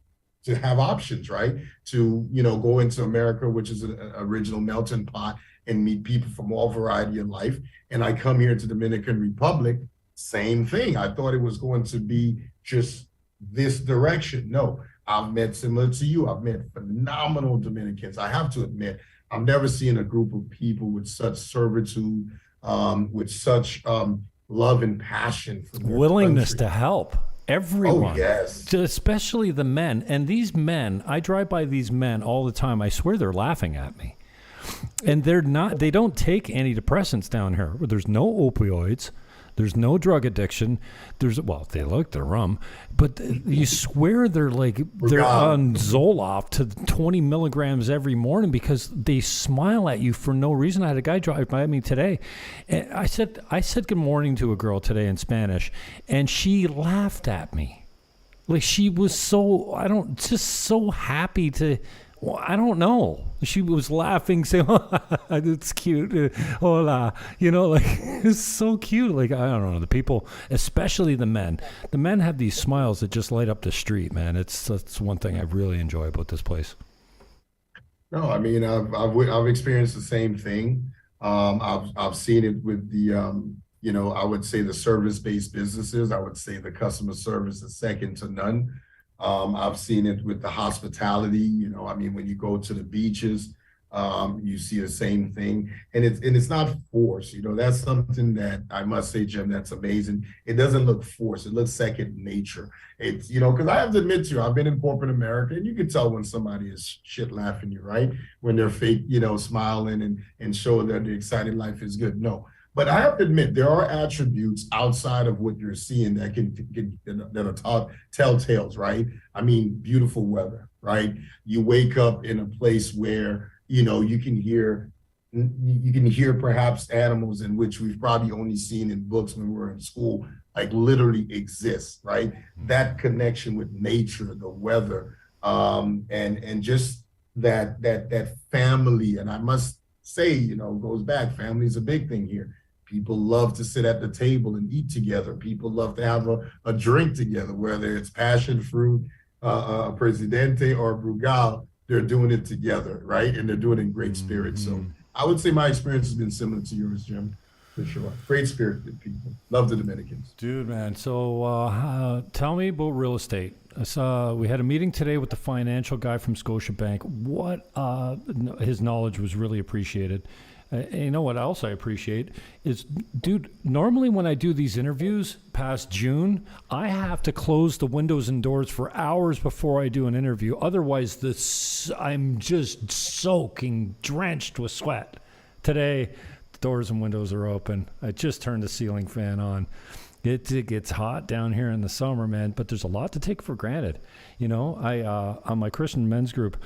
have options, right? To, go into America, which is an original melting pot, and meet people from all variety of life. And I come here to Dominican Republic, same thing. I thought it was going to be just this direction. No, I've met, similar to you, I've met phenomenal Dominicans. I have to admit, I've never seen a group of people with such servitude, with such love and passion for their
willingness
country.
to help. Everyone,
oh, yes.
Especially the men. And these men, I drive by these men all the time. I swear they're laughing at me. And they don't take antidepressants down here. There's no opioids. There's no drug addiction. They're rum, but you swear they're on Zoloft to 20 milligrams every morning because they smile at you for no reason. I had a guy drive by me today, and I said good morning to a girl today in Spanish, and she laughed at me, like she was so happy to. Well, I don't know. She was laughing, saying, oh, "It's cute, hola." It's so cute. Like, I don't know. The people, especially the men. The men have these smiles that just light up the street, man. That's one thing I really enjoy about this place.
No, I mean, I've experienced the same thing. I've seen it with the I would say the service-based businesses. I would say the customer service is second to none. I've seen it with the hospitality, when you go to the beaches, you see the same thing, and it's not forced. That's something that I must say, Jim, that's amazing. It doesn't look forced. It looks second nature. It's, because I have to admit to you, I've been in corporate America, and you can tell when somebody is shit laughing you, right? When they're fake, smiling and showing that the exciting life is good. No. But I have to admit, there are attributes outside of what you're seeing that that are telltales, right? I mean, beautiful weather, right? You wake up in a place where, you can hear perhaps animals in which we've probably only seen in books when we were in school, like literally exist, right? That connection with nature, the weather, and just that family. And I must say, goes back, family is a big thing here. People love to sit at the table and eat together. People love to have a drink together, whether it's passion fruit, Presidente, or Brugal. They're doing it together, right? And they're doing it in great spirit. So I would say my experience has been similar to yours, Jim, for sure. Great spirited people. Love the Dominicans.
Dude, man. So tell me about real estate. I saw we had a meeting today with the financial guy from Scotiabank. His knowledge was really appreciated. And you know what else I appreciate is, dude, normally when I do these interviews past June, I have to close the windows and doors for hours before I do an interview. Otherwise, I'm just soaking, drenched with sweat. Today, the doors and windows are open. I just turned the ceiling fan on. It gets hot down here in the summer, man, but there's a lot to take for granted. You know, on my Christian men's group,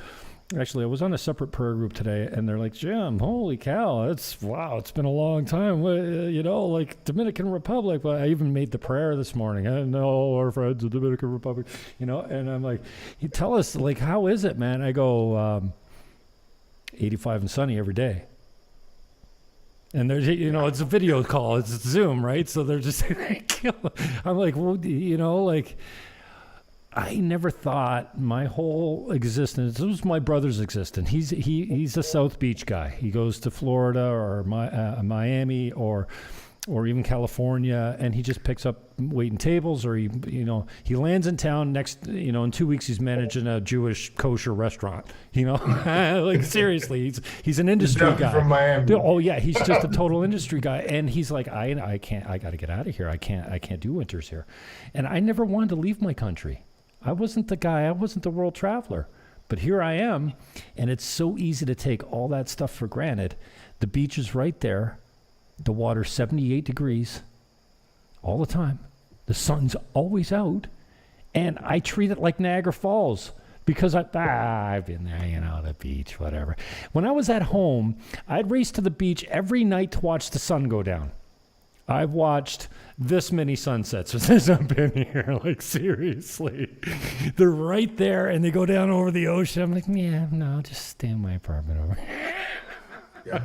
actually, I was on a separate prayer group today, and they're like, Jim, holy cow, it's been a long time, you know, like Dominican Republic. But I even made the prayer this morning. I know our friends in the Dominican Republic, you know, and I'm like, you tell us, like, how is it, man? I go, 85 and sunny every day. And there's, you know, it's a video call, it's Zoom, right? So they're just, I'm like, well, you know, like, I never thought my whole existence, this was my brother's existence. He's a South Beach guy. He goes to Florida or Miami or even California, and he just picks up waiting tables, or he lands in town next, you know, in 2 weeks he's managing a Jewish kosher restaurant, you know, like seriously, he's an industry guy
from Miami.
Oh yeah, he's just a total industry guy, and he's like, I got to get out of here. I can't do winters here, and I never wanted to leave my country. I wasn't the guy. I wasn't the world traveler. But here I am, and it's so easy to take all that stuff for granted. The beach is right there. The water's 78 degrees all the time. The sun's always out. And I treat it like Niagara Falls because I've been there, you know, the beach, whatever. When I was at home, I'd race to the beach every night to watch the sun go down. I've watched this many sunsets since I've been here. Like, seriously. They're right there, and they go down over the ocean. I'm like, yeah, no, I'll just stay in my apartment over here.
Yeah.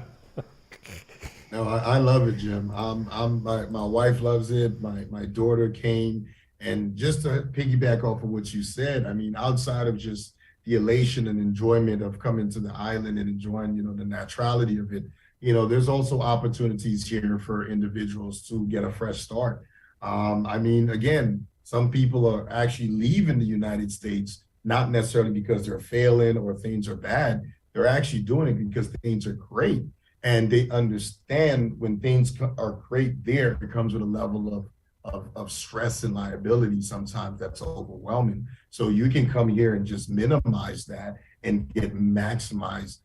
No, I love it, Jim. My wife loves it. My daughter came, and just to piggyback off of what you said, I mean, outside of just the elation and enjoyment of coming to the island and enjoying, you know, the naturality of it, you know, there's also opportunities here for individuals to get a fresh start. I mean, again, some people are actually leaving the United States, not necessarily because they're failing or things are bad. They're actually doing it because things are great. And they understand when things are great there, it comes with a level of stress and liability sometimes that's overwhelming. So you can come here and just minimize that and get maximize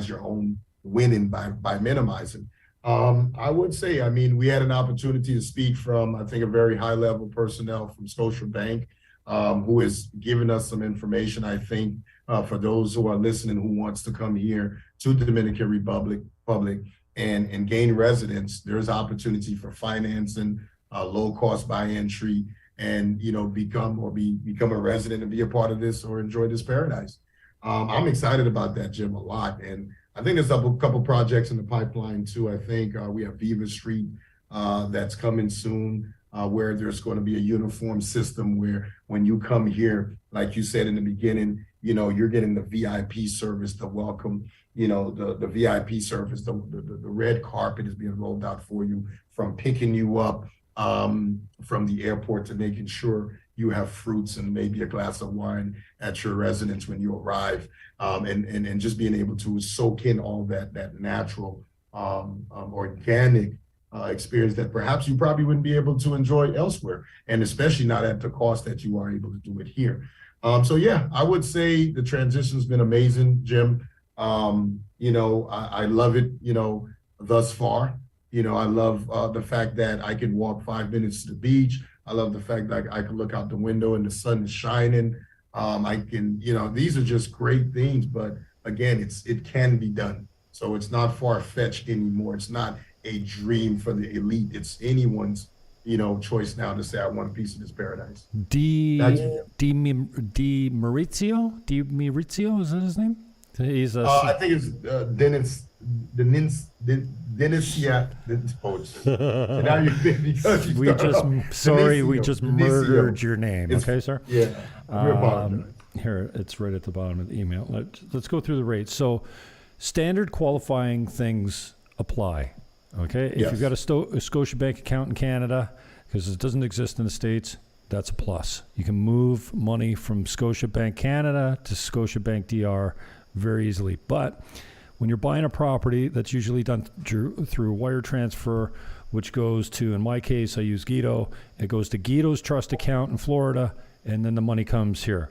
your own winning by minimizing. I would say, I mean, we had an opportunity to speak from, I think, a very high level personnel from Scotiabank, who has given us some information, I think, for those who are listening, who wants to come here to the Dominican Republic and gain residence. There's opportunity for financing, low cost by entry, and, you know, become a resident and be a part of this or enjoy this paradise. I'm excited about that, Jim, a lot. And I think there's a couple projects in the pipeline too. I think we have Viva Street that's coming soon, where there's going to be a uniform system where when you come here, like you said in the beginning, you know, you're getting the VIP service, the welcome, you know, the VIP service, the red carpet is being rolled out for you, from picking you up from the airport to making sure you have fruits and maybe a glass of wine at your residence when you arrive, and just being able to soak in all that natural, organic experience that perhaps you probably wouldn't be able to enjoy elsewhere, and especially not at the cost that you are able to do it here. So yeah, I would say the transition's been amazing, Jim. You know, I love it, you know, thus far. You know, I love the fact that I can walk 5 minutes to the beach. I love the fact that I can look out the window and the sun is shining. I can, you know, these are just great things, but again, it can be done. So it's not far-fetched anymore. It's not a dream for the elite. It's anyone's, you know, choice now to say, I want a piece of this paradise. Maurizio, is that his name? He's
a,
I think it's Dennis So now because you
We
started
just,
off-
sorry, we
Denicio,
just
Denicio.
murdered your name.
It's-
Okay, sir?
Yeah, we apologize.
Here, it's right at the bottom of the email. Let's go through the rates. So, standard qualifying things apply. Okay, if
Yes.
you've got a Scotiabank account in Canada, because it doesn't exist in the States, that's a plus. You can move money from Scotiabank Canada to Scotiabank DR very easily. But when you're buying a property, that's usually done through wire transfer, which goes to, in my case, I use Guido. It goes to Guido's trust account in Florida, and then the money comes here.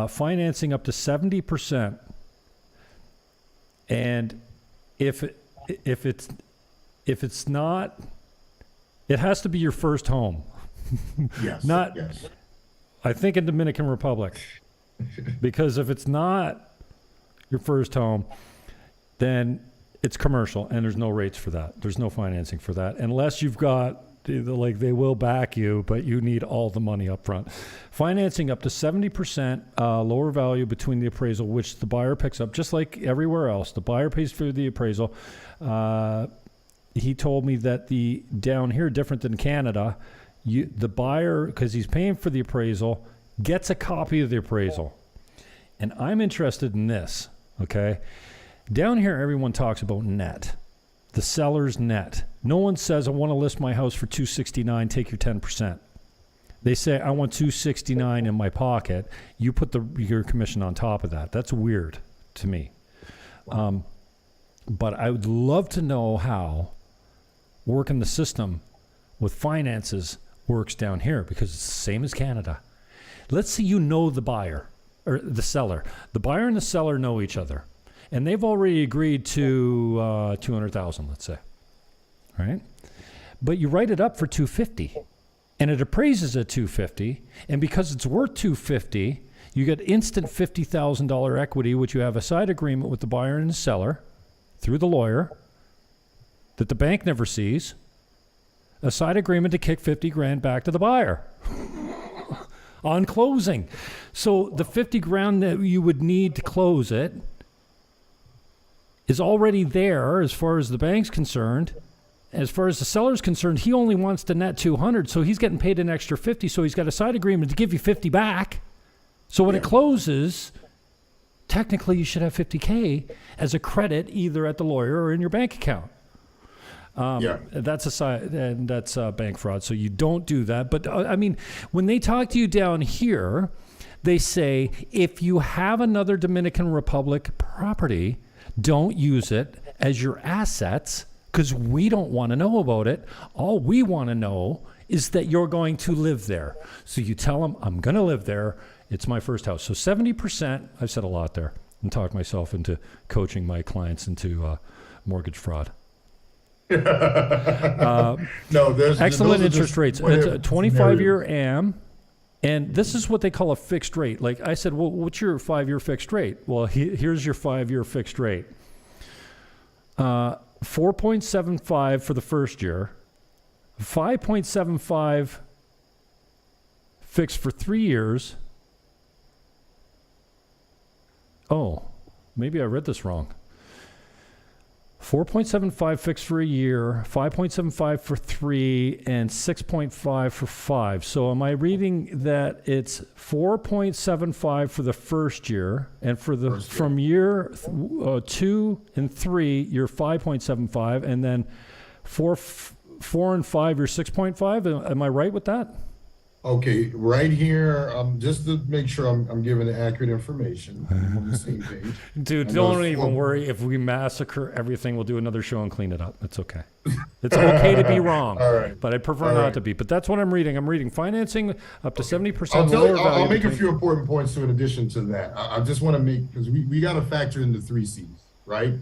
Financing up to 70%. And if it's not, it has to be your first home.
Yes.
Not-
Yes.
I think in Dominican Republic, because if it's not your first home, then it's commercial and there's no rates for that. There's no financing for that unless you've got, like, they will back you, but you need all the money up front. Financing up to 70% lower value between the appraisal, which the buyer picks up, just like everywhere else. The buyer pays for the appraisal. He told me that the down here, different than Canada, the buyer, because he's paying for the appraisal, gets a copy of the appraisal. And I'm interested in this, okay? Down here, everyone talks about net, the seller's net. No one says, I want to list my house for $269, take your 10%. They say, I want $269 in my pocket. You put your commission on top of that. That's weird to me. But I would love to know how working the system with finances works down here, because it's the same as Canada. Let's say you know the buyer or the seller. The buyer and the seller know each other, and they've already agreed to $200,000, let's say, right? But you write it up for $250, and it appraises at $250, and because it's worth $250, you get instant $50,000 equity, which you have a side agreement with the buyer and the seller through the lawyer that the bank never sees. A side agreement to kick 50 grand back to the buyer on closing. So the 50 grand that you would need to close it is already there as far as the bank's concerned. As far as the seller's concerned, he only wants to net 200, so he's getting paid an extra 50, so he's got a side agreement to give you 50 back. So when it closes, technically you should have 50K as a credit either at the lawyer or in your bank account. That's bank fraud. So you don't do that. But I mean, when they talk to you down here, they say, if you have another Dominican Republic property, don't use it as your assets, because we don't want to know about it. All we want to know is that you're going to live there. So you tell them, I'm going to live there. It's my first house. So 70%, I've said a lot there and talked myself into coaching my clients into mortgage fraud.
No, there's
excellent interest rates. It's a 25-year
scenarios.
AM, and this is what they call a fixed rate. Like I said, well, what's your 5-year fixed rate? Well, here's your 5-year fixed rate. 4.75 for the first year, 5.75 fixed for 3 years. Oh, maybe I read this wrong. 4.75 fixed for a year, 5.75 for 3, and 6.5 for 5. So am I reading that it's 4.75 for the first year, and for the from year 2 and 3 you're 5.75, and then 4 and 5 you're 6.5? Am I right with that?
Okay, right here, just to make sure I'm giving the accurate information. I'm on the same page.
Dude,
And
don't
those
even
4
worry. If we massacre everything, we'll do another show and clean it up. It's okay. It's okay to be wrong.
All right.
But I prefer
All
not
right.
to be. But that's what I'm reading. I'm reading financing up to 70%
I'll make a few important points in addition to that. I just want to make, because we got to factor in the 3 C's, right?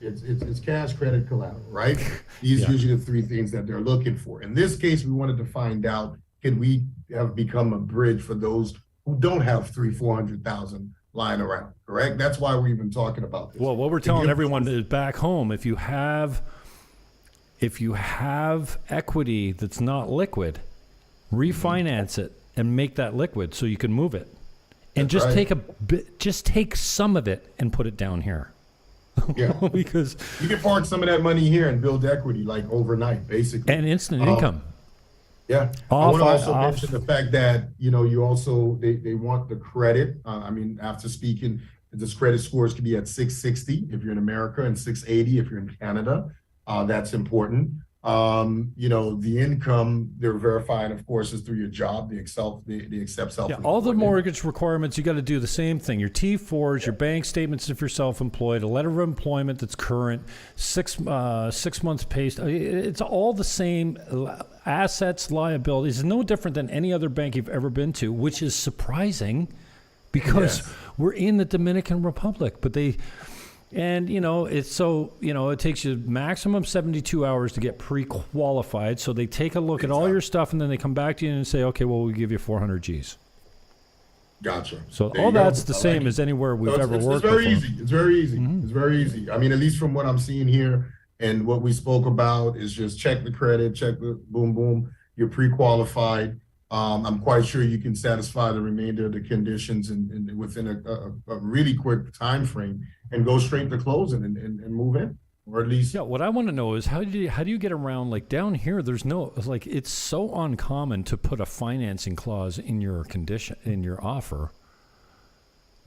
It's cash, credit, collateral, right? These
Yeah.
usually the 3 things that they're looking for. In this case, we wanted to find out, can we have become a bridge for those who don't have 300,000-400,000 lying around, correct? That's why we're even talking about this.
Well, what we're telling everyone is back home, if you have equity that's not liquid, refinance it and make that liquid so you can move it. And
That's
just
right.
take some of it and put it down here.
Yeah.
because
You can park some of that money here and build equity like overnight, basically.
and instant
Um,
income.
Yeah. I
Off,
want to also
off.
mention the fact that, you also, they want the credit. I mean, after speaking, this credit scores can be at 660 if you're in America and 680 if you're in Canada. That's important. The income they're verifying, of course, is through your job. They accept
Yeah,
self-employment.
all the mortgage requirements, you got to do the same thing. Your T4s, your bank statements if you're self-employed, a letter of employment that's current, 6 months pay. It's all the same. Assets, liabilities. It's no different than any other bank you've ever been to, which is surprising because
Yes.
we're in the Dominican Republic. But it's so, it takes you maximum 72 hours to get pre-qualified. So they take a look at all your stuff and then they come back to you and say, okay, well, we'll give you 400 Gs.
Gotcha.
So
There
all
you go.
that's the
I like
same
it.
as anywhere we've
So
ever
it's
worked
very
before.
easy. It's very easy.
Mhm.
It's very easy. I mean, at least from what I'm seeing here and what we spoke about is just check the credit, check the boom, boom. You're pre-qualified. I'm quite sure you can satisfy the remainder of the conditions and within a really quick time frame and go straight to closing and move in, or at least.
Yeah, what I want to know is how do you get around, like down here there's no, like, it's so uncommon to put a financing clause in your condition, in your offer,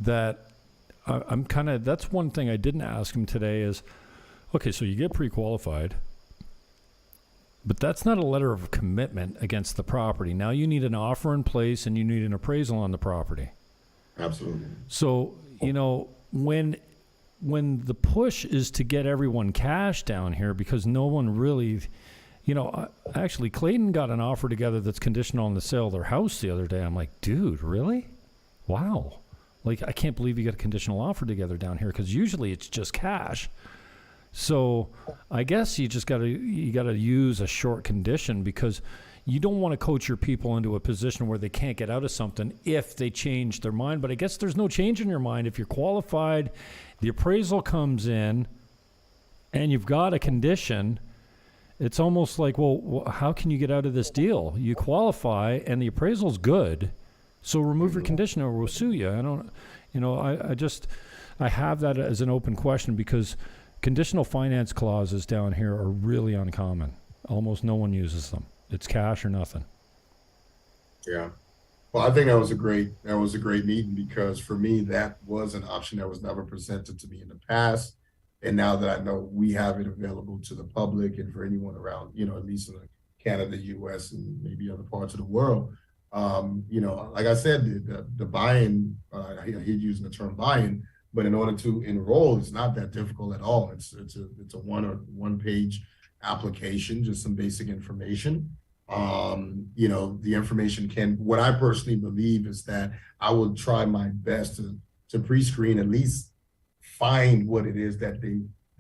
that I'm kind of, that's one thing I didn't ask him today is, okay, so you get pre-qualified, but that's not a letter of commitment against the property. Now you need an offer in place and you need an appraisal on the property.
Absolutely.
So, when the push is to get everyone cash down here because no one really, actually Clayton got an offer together that's conditional on the sale of their house the other day. I'm like, dude, really? Wow. Like, I can't believe you got a conditional offer together down here because usually it's just cash. So I guess you just gotta use a short condition because you don't want to coach your people into a position where they can't get out of something if they change their mind. But I guess there's no change in your mind. If you're qualified, the appraisal comes in, and you've got a condition, it's almost like, well, how can you get out of this deal? You qualify, and the appraisal's good, so remove your condition or we'll sue you. I have that as an open question because conditional finance clauses down here are really uncommon. Almost no one uses them. It's cash or nothing.
Yeah. Well, I think that was a great meeting because for me, that was an option that was never presented to me in the past. And now that I know we have it available to the public and for anyone around, at least in Canada, US, and maybe other parts of the world, like I said, the buy-in, I hear using the term buy-in, but in order to enroll, it's not that difficult at all. It's a one page application, just some basic information. The information what I personally believe is that I will try my best to pre-screen, at least find what it is that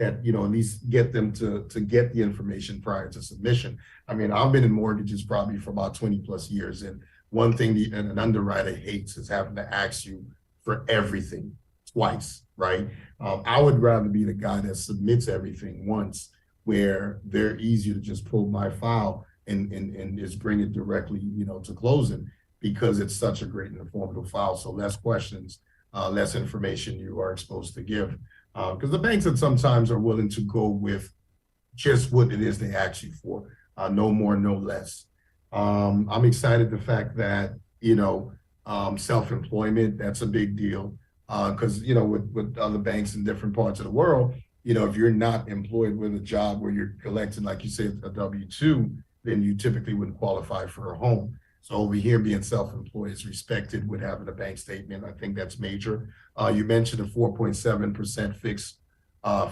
at least get them to get the information prior to submission. I mean, I've been in mortgages probably for about 20 plus years. And one thing an underwriter hates is having to ask you for everything twice, right? I would rather be the guy that submits everything once, where they're easier to just pull my file and just bring it directly, to closing, because it's such a great and informative file. So less questions, less information you are exposed to give. Because the banks that sometimes are willing to go with just what it is they ask you for, no more, no less. I'm excited the fact that, self-employment, that's a big deal. Because, with other banks in different parts of the world, if you're not employed with a job where you're collecting, like you said, a W-2, then you typically wouldn't qualify for a home. So over here, being self-employed is respected with having a bank statement. I think that's major. You mentioned a 4.7% fix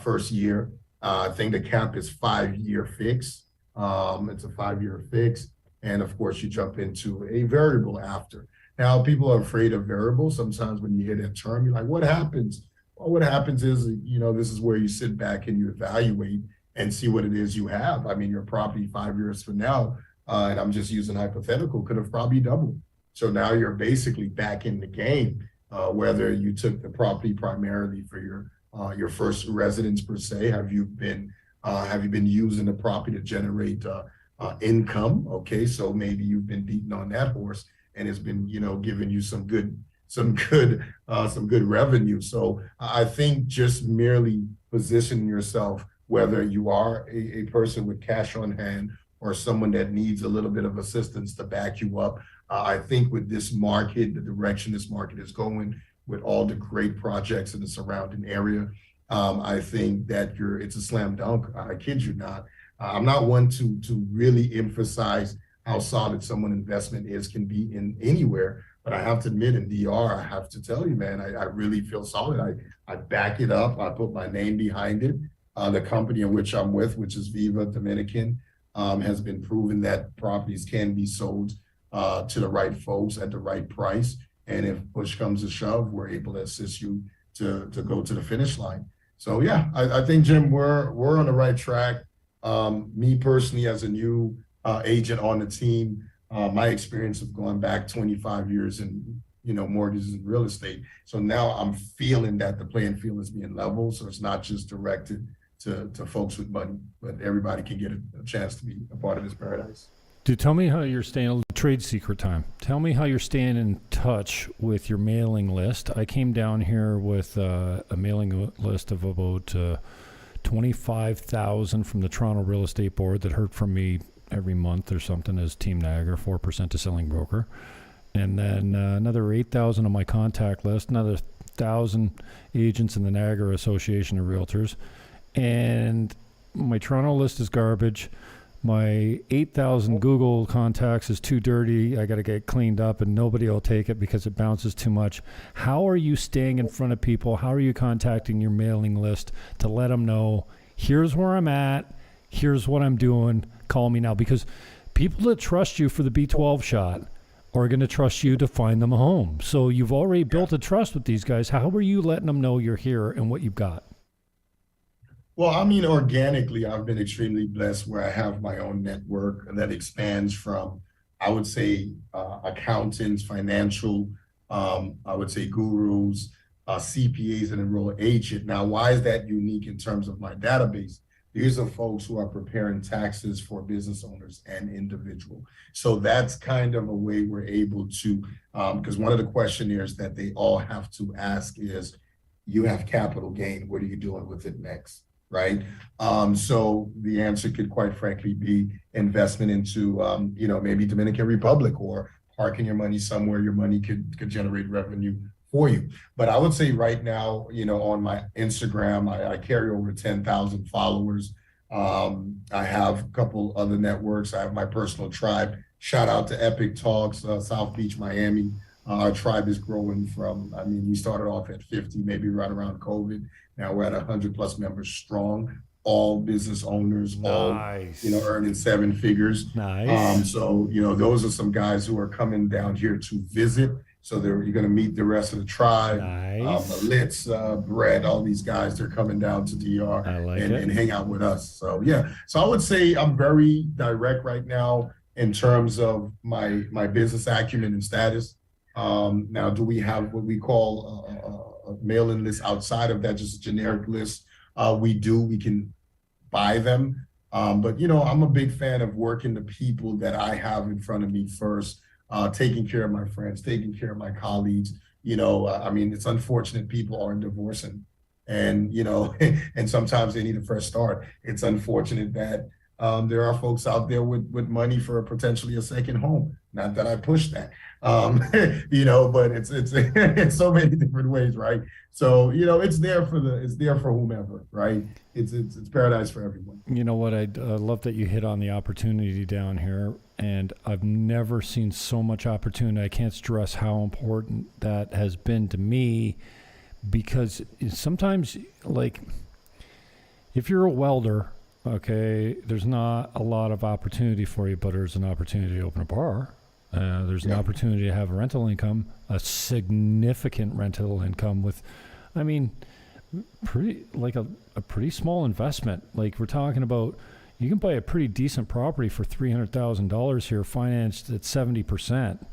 first year. I think the cap is 5-year fix. It's a 5-year fix. And of course, you jump into a variable after. Now, people are afraid of variables. Sometimes when you hear that term, you're like, what happens? Well, what happens is, this is where you sit back and you evaluate and see what it is you have. I mean, your property 5 years from now, and I'm just using hypothetical, could have probably doubled. So now you're basically back in the game, whether you took the property primarily for your first residence per se. Have you been using the property to generate income? Okay, so maybe you've been beating on that horse, and it's been, giving you some good some good revenue. So I think just merely positioning yourself, whether you are a person with cash on hand or someone that needs a little bit of assistance to back you up. I think with this market, the direction this market is going, with all the great projects in the surrounding area, I think that it's a slam dunk. I kid you not. I'm not one to really emphasize how solid someone investment can be in anywhere, but I have to admit in DR, I have to tell you, man, I really feel solid. I back it up. I put my name behind it. The company in which I'm with, which is Viva Dominican, has been proven that properties can be sold to the right folks at the right price. And if push comes to shove, we're able to assist you to go to the finish line. So yeah, I think, Jim, we're on the right track. Me personally, as a new agent on the team, my experience of going back 25 years in mortgages and real estate. So now I'm feeling that the playing field is being leveled. So it's not just directed to folks with money, but everybody can get a chance to be a part of this paradise.
Dude, tell me how you're staying, trade secret time. Tell me how you're staying in touch with your mailing list. I came down here with a mailing list of about 25,000 from the Toronto Real Estate Board that heard from me every month or something as Team Niagara, 4% to selling broker. And then another 8,000 on my contact list, another 1,000 agents in the Niagara Association of Realtors. And my Toronto list is garbage. My 8,000 Google contacts is too dirty. I got to get cleaned up and nobody will take it because it bounces too much. How are you staying in front of people? How are you contacting your mailing list to let them know, here's where I'm at, here's what I'm doing, call me now? Because people that trust you for the B12 shot are going to trust you to find them a home. So you've already built a trust with these guys. How are you letting them know you're here and what you've got?
Well, I mean, organically, I've been extremely blessed where I have my own network that expands from, I would say, accountants, financial, I would say gurus, CPAs, and enrolled agent. Now, why is that unique in terms of my database? These are folks who are preparing taxes for business owners and individual. So that's kind of a way we're able to, because one of the questionnaires that they all have to ask is, you have capital gain, what are you doing with it next? Right. So the answer could quite frankly be investment into, maybe Dominican Republic, or parking your money somewhere your money could generate revenue for you. But I would say right now, on my Instagram, I carry over 10,000 followers. I have a couple other networks. I have my personal tribe. Shout out to Epic Talks, South Beach, Miami. Our tribe is growing from, we started off at 50, maybe right around COVID. Now we're at 100 plus members strong, all business owners,
Nice.
all, earning seven figures.
Nice.
So, those are some guys who are coming down here to visit. So you're going to meet the rest of the tribe.
Nice.
Litz, Brett, all these guys, they're coming down to DR and hang out with us. So, yeah. So I would say I'm very direct right now in terms of my business acumen and status. Now, do we have what we call a mailing list outside of that, just a generic list? We do. We can buy them. But, I'm a big fan of working the people that I have in front of me first, taking care of my friends, taking care of my colleagues. It's unfortunate people aren't divorcing. And, and sometimes they need a fresh start. It's unfortunate that there are folks out there with money for potentially a second home. Not that I push that, but it's so many different ways, right? So, it's there for whomever, right? It's paradise for everyone.
You know what? I love that you hit on the opportunity down here, and I've never seen so much opportunity. I can't stress how important that has been to me, because sometimes, like, if you're a welder, okay, there's not a lot of opportunity for you, but there's an opportunity to open a bar. There's an opportunity to have a rental income, a significant rental income with, a pretty small investment. Like, we're talking about, you can buy a pretty decent property for $300,000 here, financed at 70%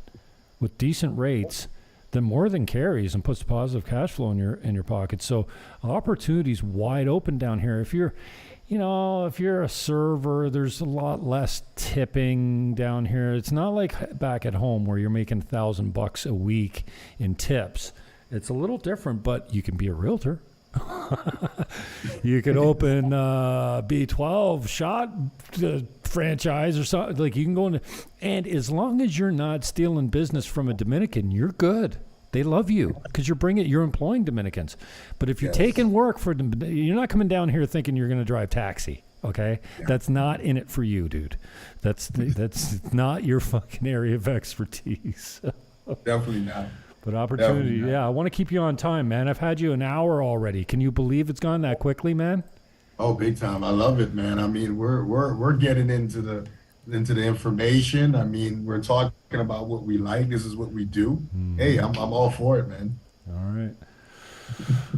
with decent rates, that more than carries and puts positive cash flow in your pocket. So opportunities wide open down here. you know, if you're a server, there's a lot less tipping down here. It's not like back at home where you're making $1,000 a week in tips. It's a little different, but you can be a realtor. You could open B12 shot franchise or something. Like you can go in, and as long as you're not stealing business from a Dominican, you're good. They love you because you're employing Dominicans. But if you're taking work for them, you're not coming down here thinking you're going to drive taxi. Okay, that's not in it for you, dude. That's not your fucking area of expertise.
Definitely not.
But opportunity, I want to keep you on time, man. I've had you an hour already. Can you believe it's gone that quickly, man?
Oh, big time! I love it, man. I mean, we're getting into the information. I mean, we're talking about what we like. This is what we do. Mm-hmm. Hey, I'm all for it, man.
All right.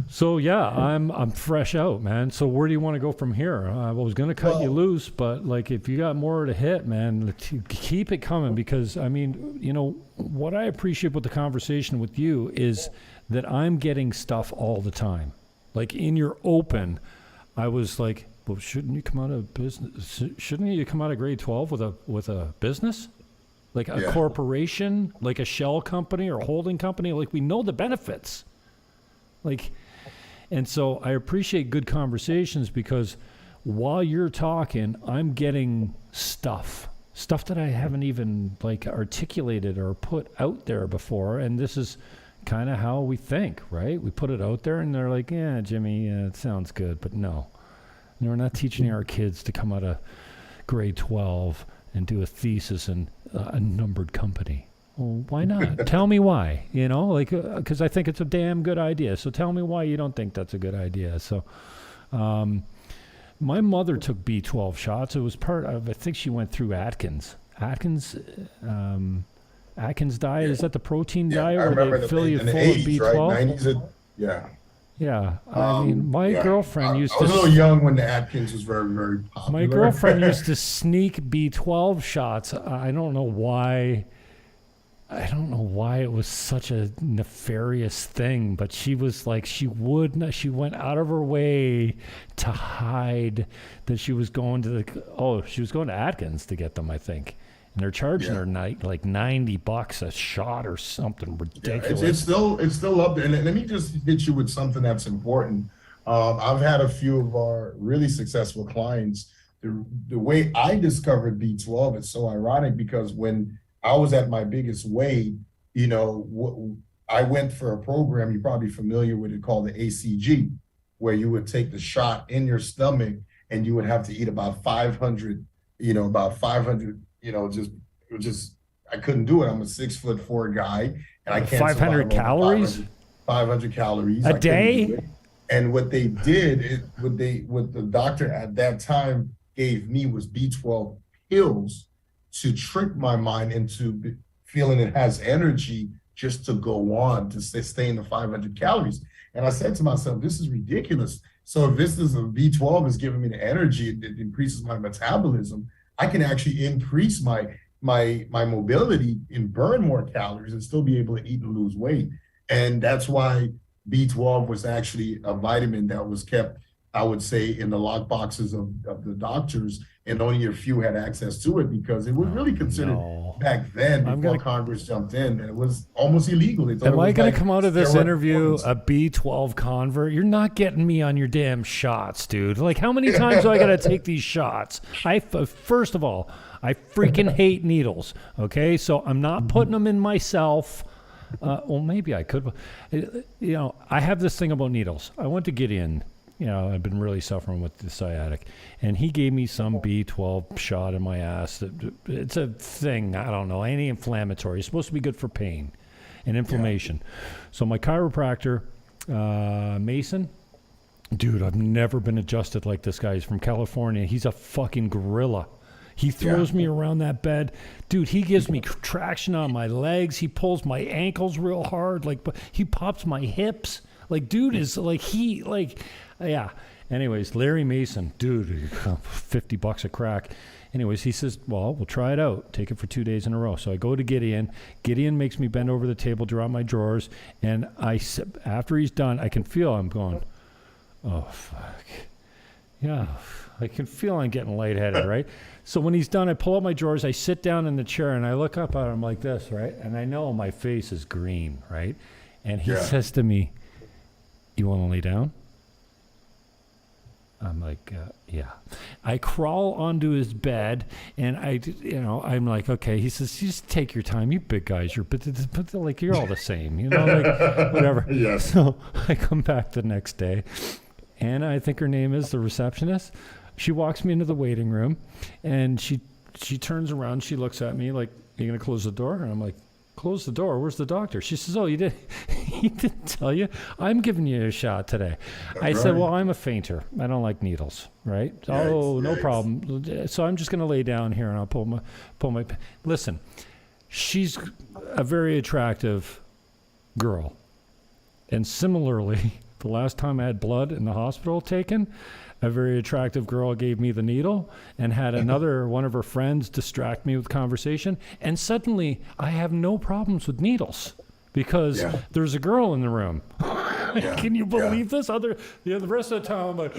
So yeah, I'm fresh out, man. So where do you want to go from here? I was going to cut you loose, but like if you got more to hit, man, keep it coming because I mean, you know, what I appreciate with the conversation with you is that I'm getting stuff all the time. Like in your open, I was like, well, shouldn't you come out of business? Shouldn't you come out of grade 12 with a business? Like a corporation, like a shell company or a holding company? Like we know the benefits. Like, and so I appreciate good conversations because while you're talking, I'm getting stuff that I haven't even like articulated or put out there before. And this is kind of how we think, right? We put it out there and they're like, yeah, Jimmy, it sounds good, but no. And we're not teaching our kids to come out of grade 12 and do a thesis in a numbered company. Well, why not? Tell me why, you know, like, because I think it's a damn good idea. So tell me why you don't think that's a good idea. So my mother took B12 shots. It was part of, I think she went through Atkins diet. Is that the protein diet where they fill you full of B12?
Right? 90s,
Yeah, I mean, my girlfriend used to...
I was a little young when the Atkins was very, very popular.
My girlfriend used to sneak B12 shots. I don't know why it was such a nefarious thing, but she was like, she went out of her way to hide that she was going to she was going to Atkins to get them, I think. And they're charging her like $90 a shot or something ridiculous.
Yeah, it's still up there. And let me just hit you with something that's important. I've had a few of our really successful clients. The way I discovered B12 is so ironic because when I was at my biggest weight, you know, I went for a program, you're probably familiar with it, called the ACG, where you would take the shot in your stomach and you would have to eat about 500, just I couldn't do it. I'm a 6'4" guy and I can't
500 calories?
500 calories
a day?
And what they did, what the doctor at that time gave me was B12 pills to trick my mind into feeling it has energy just to go on, to sustain the 500 calories. And I said to myself, this is ridiculous. So if this is a B12 is giving me the energy, it increases my metabolism, I can actually increase my mobility and burn more calories and still be able to eat and lose weight. And that's why B12 was actually a vitamin that was kept, I would say, in the lock boxes of the doctors, and only a few had access to it because it was really considered back then before Congress jumped in, and it was almost illegal.
Am I going to come out of this interview a B12 convert? You're not getting me on your damn shots, dude. Like, how many times do I got to take these shots? First of all, I freaking hate needles, okay? So I'm not putting them in myself. Well, maybe I could. You know, I have this thing about needles. I went to Gideon. You know, I've been really suffering with the sciatic, and he gave me some B12 shot in my ass. It's a thing, I don't know, anti-inflammatory. It's supposed to be good for pain and inflammation. Yeah. So my chiropractor, Mason, dude, I've never been adjusted like this guy. He's from California. He's a fucking gorilla. He throws me around that bed. Dude, he gives me traction on my legs. He pulls my ankles real hard. Like, he pops my hips. Like, dude is like, yeah. Anyways, Larry Mason, dude, $50 a crack. Anyways, he says, well, we'll try it out. Take it for 2 days in a row. So I go to Gideon. Gideon makes me bend over the table, draw my drawers. And after he's done, I can feel I'm going, oh, fuck. Yeah, I can feel I'm getting lightheaded, right? So when he's done, I pull out my drawers, I sit down in the chair, and I look up at him like this, right? And I know my face is green, right? And he says to me, "You want to lay down?" I'm like, yeah. I crawl onto his bed, and I'm like, okay. He says, just take your time. You big guys, but like you're all the same, like whatever.
Yes.
So I come back the next day, and I think her name is the receptionist. She walks me into the waiting room, and she turns around. She looks at me like, "You gonna close the door?" And I'm like, "Close the door? Where's the doctor?" She says, "Oh, you did. He didn't tell you. I'm giving you a shot today." I said, "Well, I'm a fainter. I don't like needles, right?" "Oh, no problem." So I'm just going to lay down here and I'll pull my. Listen, she's a very attractive girl, and similarly, the last time I had blood in the hospital taken, a very attractive girl gave me the needle and had another one of her friends distract me with conversation. And suddenly I have no problems with needles because there's a girl in the room. Can you believe this? The rest of the time I'm like,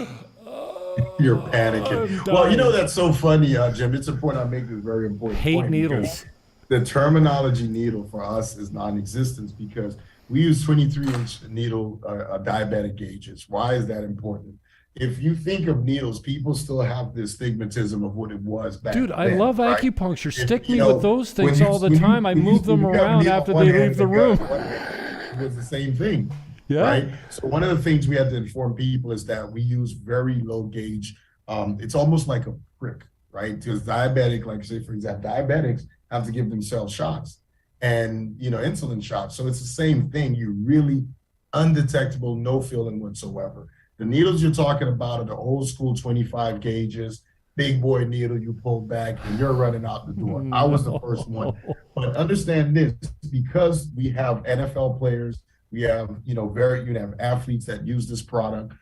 you're panicking. Well, that's so funny, Jim. It's a point I make. Is very important.
Hate needles.
The terminology needle for us is non-existent because we use 23-inch needle diabetic gauges. Why is that important? If you think of needles, people still have this stigmatism of what it was back then.
Dude, I love acupuncture. Stick me
know,
with those things all the time. I move them around after they leave the room.
It was the same thing.
Yeah.
Right. So one of the things we have to inform people is that we use very low gauge. It's almost like a prick, right? Because diabetic, like say, for example, diabetics have to give themselves shots and, insulin shots. So it's the same thing. You're really undetectable, no feeling whatsoever. The needles you're talking about are the old school 25 gauges, big boy needle you pull back and you're running out the door. I was the first one. But understand this, because we have NFL players, we have, have athletes that use this product,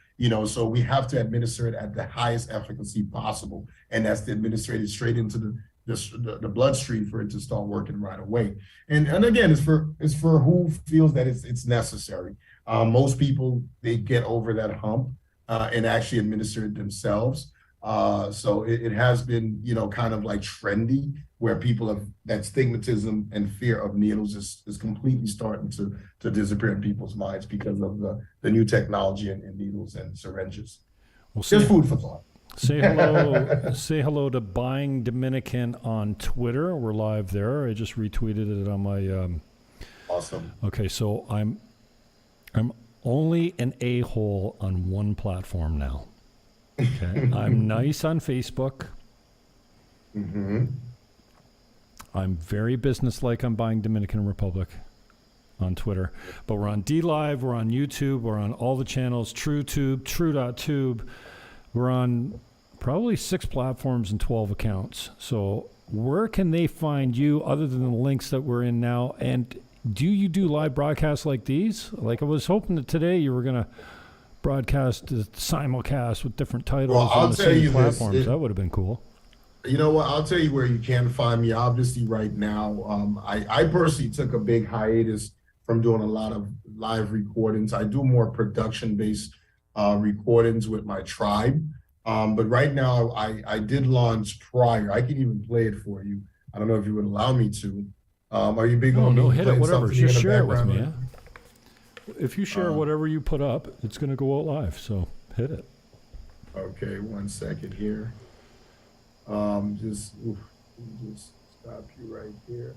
so we have to administer it at the highest efficacy possible. And that's to administer it straight into the bloodstream for it to start working right away. And again, it's for who feels that it's necessary. Most people, they get over that hump and actually administer it themselves. So it has been, kind of like trendy where people have that stigmatism and fear of needles is completely starting to disappear in people's minds because of the new technology in needles and syringes.
Well,
just food for thought.
Say hello to Buying Dominican on Twitter. We're live there. I just retweeted it on my.
Awesome.
Okay, so I'm only an a-hole on one platform now. Okay, I'm nice on Facebook.
Mm-hmm.
I'm very businesslike on Buying Dominican Republic on Twitter. But we're on DLive, we're on YouTube, we're on all the channels, TrueTube, True.tube. We're on probably 6 platforms and 12 accounts. So where can they find you other than the links that we're in now? And do you do live broadcasts like these? Like I was hoping that today you were going to broadcast the simulcast with different titles on the same platforms. That would have been cool.
You know what? I'll tell you where you can find me. Obviously, right now, I personally took a big hiatus from doing a lot of live recordings. I do more production-based recordings with my tribe. But right now, I did launch prior. I can even play it for you. I don't know if you would allow me to. Are you big on
no, hit it, whatever. Just share it with me.
Yeah?
If you share whatever you put up, it's going to go out live. So hit it.
Okay, 1 second here. Just stop you right here.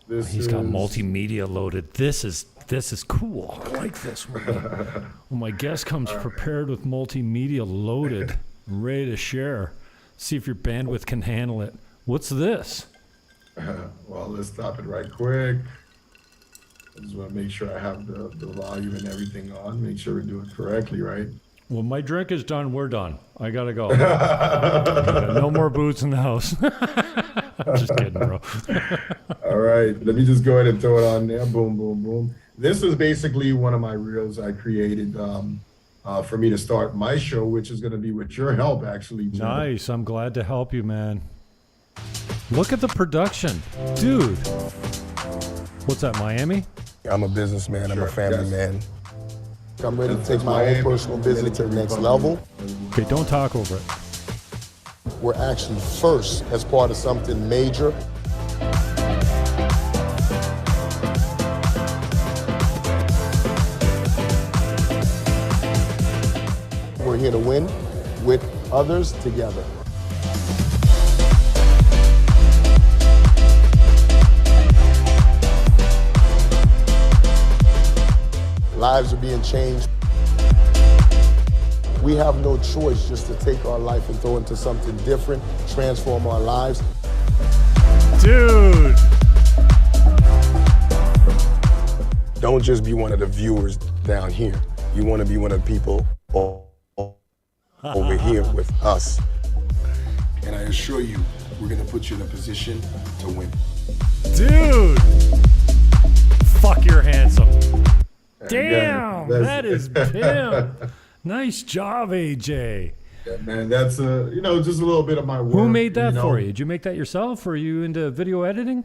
He's got multimedia loaded. This is cool. I like this. When my guest comes prepared with multimedia loaded, ready to share. See if your bandwidth can handle it. What's this?
Well, let's stop it right quick. I just want to make sure I have the volume and everything on. Make sure we do it correctly, right?
Well, my drink is done. We're done. I gotta go. No more booze in the house. I'm just kidding, bro.
All right, let me just go ahead and throw it on there. Boom, boom, boom. This is basically one of my reels I created for me to start my show, which is going to be with your help, actually, Jim.
Nice. I'm glad to help you, man. Look at the production, dude. What's that, Miami?
I'm a businessman. I'm a family man.
I'm ready to take my own personal business to the next level.
Okay, don't talk over it.
We're actually first as part of something major. We're here to win with others together. Lives are being changed. We have no choice just to take our life and throw into something different, transform our lives.
Dude!
Don't just be one of the viewers down here. You want to be one of the people over here with us. And I assure you, we're going to put you in a position to win.
Dude! Fuck, you're handsome. Damn, that is pimp. Nice job, AJ.
Yeah, man, that's just a little bit of my work.
Who made that for you? Did you make that yourself, or are you into video editing?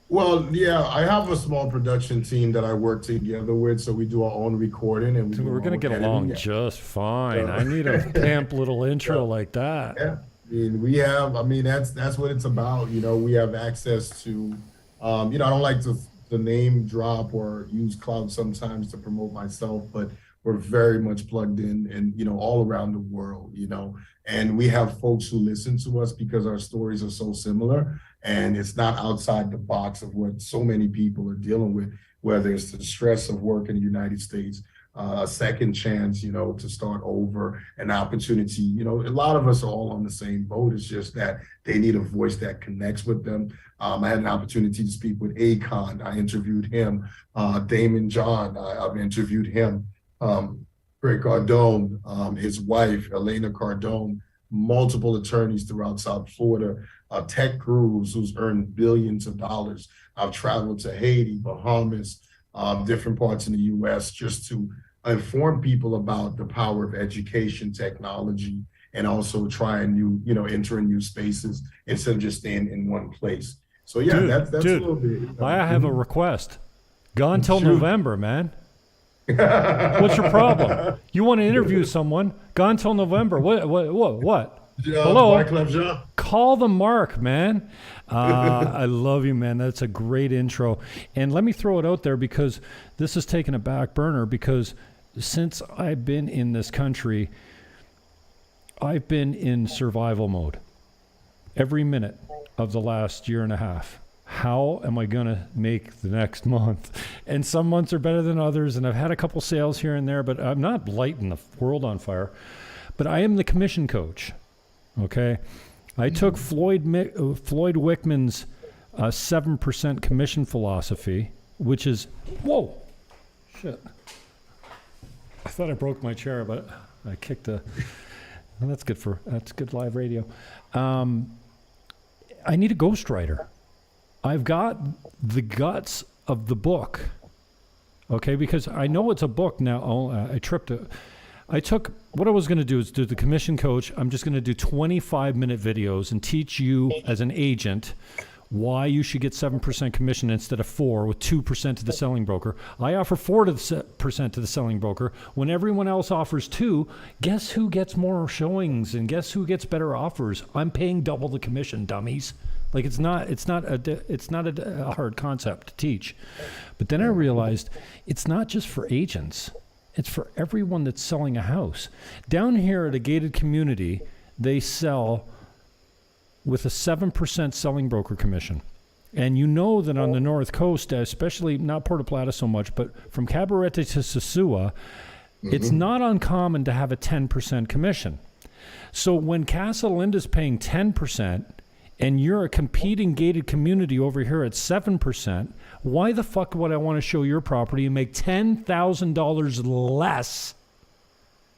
Well, yeah, I have a small production team that I work together with, so we do our own recording and
we're gonna get along just fine. I need a pimp little intro like that.
Yeah, I mean, that's what it's about. We have access to, I don't like to name drop or use cloud sometimes to promote myself, but we're very much plugged in and, all around the world, and we have folks who listen to us because our stories are so similar and it's not outside the box of what so many people are dealing with, whether it's the stress of work in the United States, a second chance, to start over, an opportunity. A lot of us are all on the same boat. It's just that they need a voice that connects with them. I had an opportunity to speak with Akon. I interviewed him. Damon John, I've interviewed him. Greg Cardone, his wife, Elena Cardone, multiple attorneys throughout South Florida, Ted Cruz, who's earned billions of dollars. I've traveled to Haiti, Bahamas, different parts in the U.S. just to inform people about the power of education, technology, and also trying entering new spaces instead of just staying in one place. So yeah, that's a little bit.
I have a request. Gone till November, man. What's your problem? You want to interview someone? Gone till November. What? Hello? Call the mark, man. I love you, man. That's a great intro. And let me throw it out there because this has taken a back burner because since I've been in this country, I've been in survival mode every minute of the last year and a half. How am I going to make the next month? And some months are better than others, and I've had a couple sales here and there, but I'm not lighting the world on fire. But I am the commission coach, okay? I took Floyd Wickman's 7% commission philosophy, which is, whoa, shit. I thought I broke my chair, but I kicked well, that's good live radio. I need a ghostwriter. I've got the guts of the book, okay? Because I know it's a book now. I took, what I was going to do is do the commission coach. I'm just going to do 25-minute videos and teach you as an agent why you should get 7% commission instead of 4 with 2% to the selling broker. I offer 4% to the selling broker. When everyone else offers 2, guess who gets more showings and guess who gets better offers? I'm paying double the commission, dummies. Like it's not a hard concept to teach. But then I realized it's not just for agents. It's for everyone that's selling a house. Down here at a gated community, they sell with a 7% selling broker commission. And you know that on the North Coast, especially not Puerto Plata so much, but from Cabarete to Sosua, it's not uncommon to have a 10% commission. So when Casa Linda's paying 10%, and you're a competing gated community over here at 7%, why the fuck would I want to show your property and make $10,000 less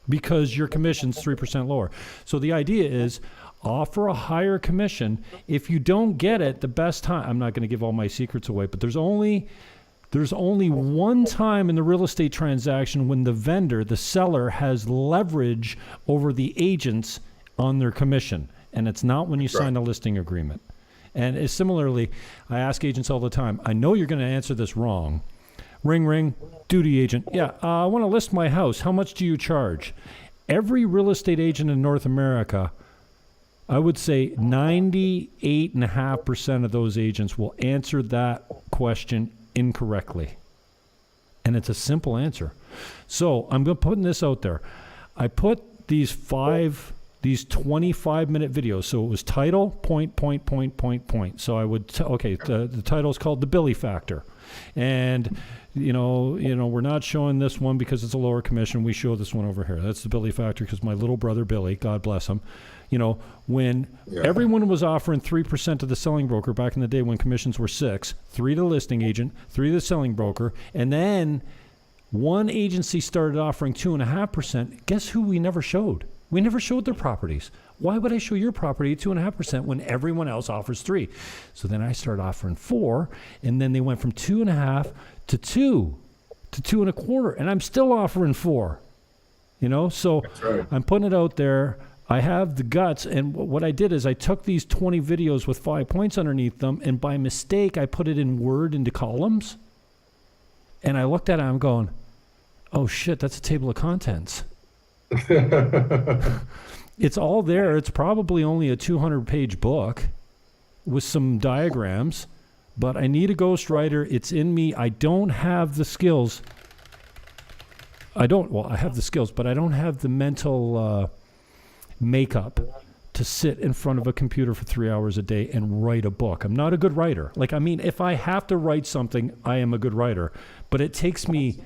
because your commission's 3% lower? So the idea is offer a higher commission. If you don't get it, the best time, I'm not going to give all my secrets away, but there's only one time in the real estate transaction when the vendor, the seller, has leverage over the agents on their commission. And it's not when you sign a listing agreement. And similarly, I ask agents all the time, I know you're going to answer this wrong, Ring, ring. Duty agent. Yeah, I want to list my house. How much do you charge? Every real estate agent in North America, I would say 98.5% of those agents will answer that question incorrectly. And it's a simple answer. So I'm putting this out there. I put these 25-minute videos. So it was title, point. So I would, the title is called The Billy Factor. And, you know, we're not showing this one because it's a lower commission. We show this one over here. That's the Billy Factor because my little brother, Billy, God bless him, you know, when everyone was offering 3% to the selling broker back in the day when commissions were 6, 3 to the listing agent, 3 to the selling broker, and then one agency started offering 2.5%. Guess who we never showed? We never showed their properties. Why would I show your property at 2.5% when everyone else offers 3? So then I started offering 4, and then they went from 2.5 to 2 to 2.25, and I'm still offering 4. You know, so right. I'm putting it out there. I have the guts, and what I did is I took these 20 videos with 5 points underneath them, and by mistake, I put it in Word into columns, and I looked at it, and I'm going, oh shit, that's a table of contents. It's all there. It's probably only a 200-page book with some diagrams, but I need a ghostwriter. It's in me. I don't have the skills. I have the skills, but I don't have the mental makeup to sit in front of a computer for 3 hours a day and write a book. I'm not a good writer. Like, I mean, if I have to write something, I am a good writer, but it takes me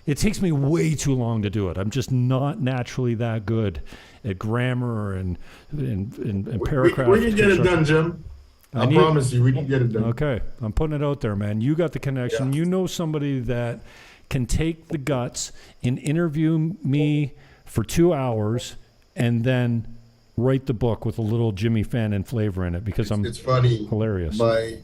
way too long to do it. I'm just not naturally that good at grammar and paragraphs.
We can get it done, Jim. I promise you, we can get it done.
Okay, I'm putting it out there, man. You got the connection. Yeah. You know somebody that can take the guts and interview me for 2 hours and then write the book with a little Jimmy Fallon flavor in it because it's funny. Hilarious.
My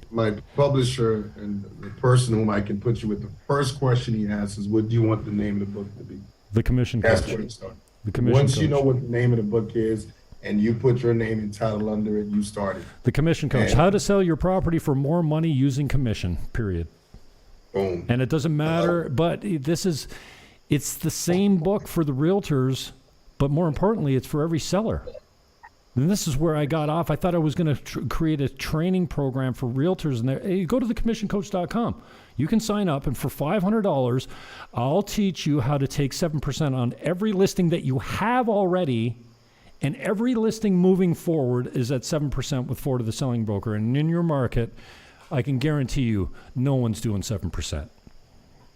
publisher and the person whom I can put you with, the first question he asks is, what do you want the name of the book to be?
The Commission Coach.
That's where it starts. Once you know what the name of the book is and you put your name and title under it, you started.
The Commission Coach. How to sell your property for more money using commission, period.
Boom.
And it doesn't matter, but it's the same book for the realtors, but more importantly, it's for every seller. And this is where I got off. I thought I was going to create a training program for realtors. And hey, go to thecommissioncoach.com. You can sign up, and for $500, I'll teach you how to take 7% on every listing that you have already, and every listing moving forward is at 7% with 4 to the selling broker. And in your market, I can guarantee you, no one's doing 7%.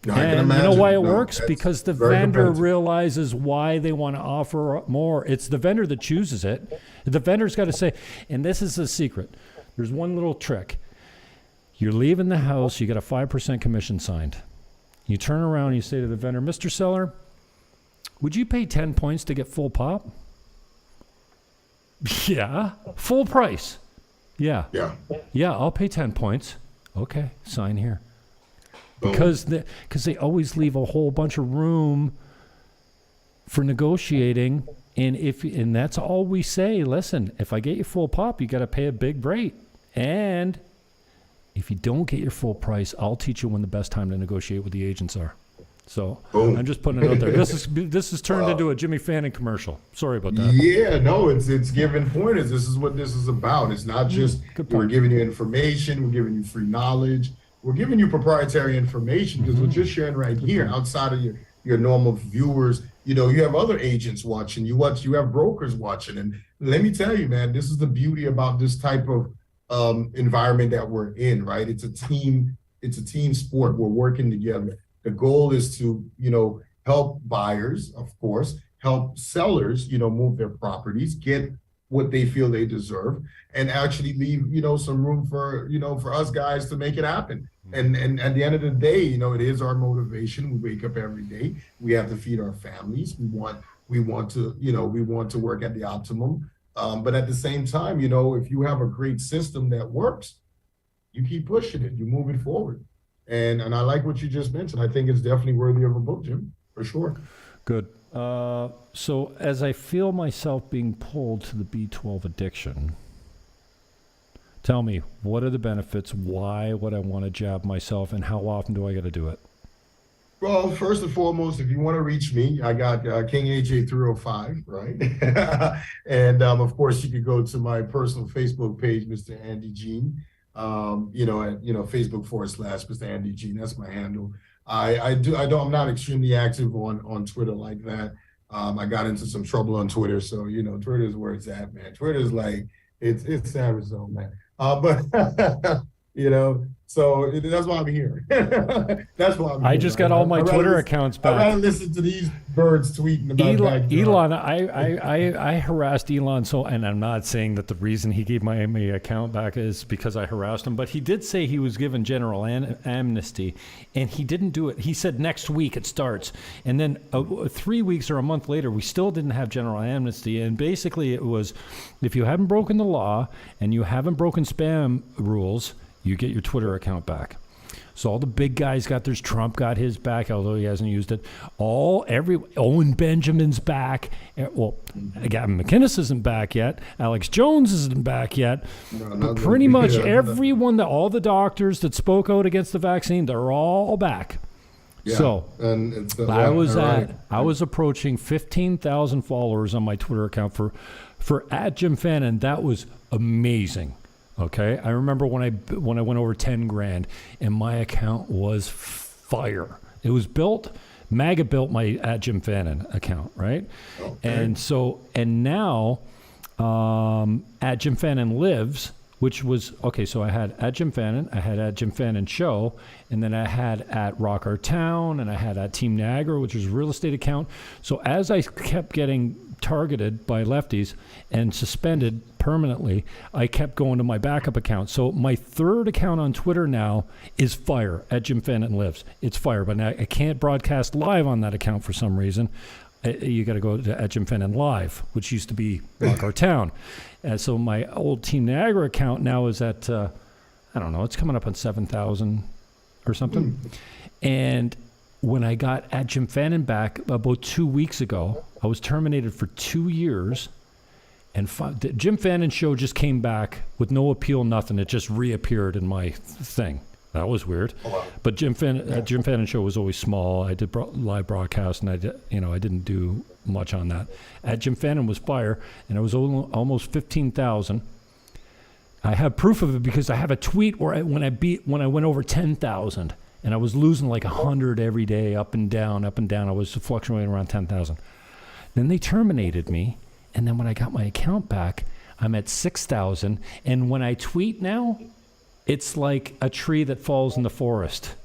No,
and you know why it works? Because the vendor realizes why they want to offer more. It's the vendor that chooses it. The vendor's got to say, and this is the secret. There's one little trick. You're leaving the house, you got a 5% commission signed. You turn around and you say to the vendor, Mr. Seller, would you pay 10 points to get full pop? Yeah. Full price. Yeah. Yeah, I'll pay 10 points. Okay, sign here. Because they always leave a whole bunch of room for negotiating, and that's all we say. Listen, if I get you full pop, you got to pay a big rate, and if you don't get your full price, I'll teach you when the best time to negotiate with the agents are. So I'm just putting it out there. This is turned into a Jimmy Fallon commercial. Sorry about that.
Yeah, no, it's giving pointers. This is what this is about. It's not just we're giving you information, we're giving you free knowledge. We're giving you proprietary information because we're just sharing right here outside of your normal viewers. You know, you have other agents watching, you have brokers watching. And let me tell you, man, this is the beauty about this type of environment that we're in, right? It's a team sport. We're working together. The goal is to, help buyers, of course, help sellers, move their properties, get what they feel they deserve, and actually leave, some room for, for us guys to make it happen. And at the end of the day, it is our motivation. We wake up every day. We have to feed our families. We want to work at the optimum. But at the same time, if you have a great system that works, you keep pushing it, you move it forward. And I like what you just mentioned. I think it's definitely worthy of a book, Jim, for sure.
Good. So as I feel myself being pulled to the B12 addiction, tell me, what are the benefits? Why would I want to jab myself, and how often do I got to do it?
Well, first and foremost, if you want to reach me, I got King AJ 305, right? And of course, you could go to my personal Facebook page, Mr. Andy Jean. At Facebook / Mr. Andy Jean. That's my handle. I'm not extremely active on Twitter like that. I got into some trouble on Twitter, so Twitter is where it's at, man. Twitter is like it's Arizona, man. But that's why I'm here. That's why I'm here.
I just got all my Twitter accounts back.
I'd rather listen to these birds tweeting about
Elon. I harassed Elon, and I'm not saying that the reason he gave my account back is because I harassed him, but he did say he was given general amnesty, and he didn't do it. He said next week it starts, and then 3 weeks or a month later, we still didn't have general amnesty, and basically it was, if you haven't broken the law and you haven't broken spam rules, you get your Twitter account back. So all the big guys got theirs. Trump got his back, although he hasn't used it. Owen Benjamin's back. Well, Gavin McInnes isn't back yet. Alex Jones isn't back yet. But pretty much everyone, all the doctors that spoke out against the vaccine, they're all back.
Yeah.
So I was approaching 15,000 followers on my Twitter account for @JimFannon. That was amazing. Okay, I remember when I went over 10 grand, and my account was fire. It was built. MAGA built my @JimFannon account, right? Okay. And now @JimFannon lives, which was okay. So I had @JimFannon, I had @JimFannon Show, and then I had @Rock Our Town, and I had @Team Niagara, which was a real estate account. So as I kept getting targeted by lefties and suspended permanently, I kept going to my backup account. So my third account on Twitter now is fire. @JimFannon lives. It's fire, but now I can't broadcast live on that account for some reason. You got to go to @JimFannon Live, which used to be Rock Our Town. And so my old Team Niagara account now is at, I don't know, it's coming up on 7,000 or something. And when I got @JimFannon back about 2 weeks ago, I was terminated for 2 years. And the Jim Fannin Show just came back with no appeal, nothing. It just reappeared in my thing. That was weird. Oh, wow. But Jim Fannin Show was always small. I did live broadcast, and I didn't do much on that. Jim Fannin was fire, and it was almost 15,000. I have proof of it because I have a tweet where when I went over 10,000, and I was losing like 100 every day, up and down, up and down. I was fluctuating around 10,000. Then they terminated me. And then when I got my account back, I'm at 6,000. And when I tweet now, it's like a tree that falls in the forest.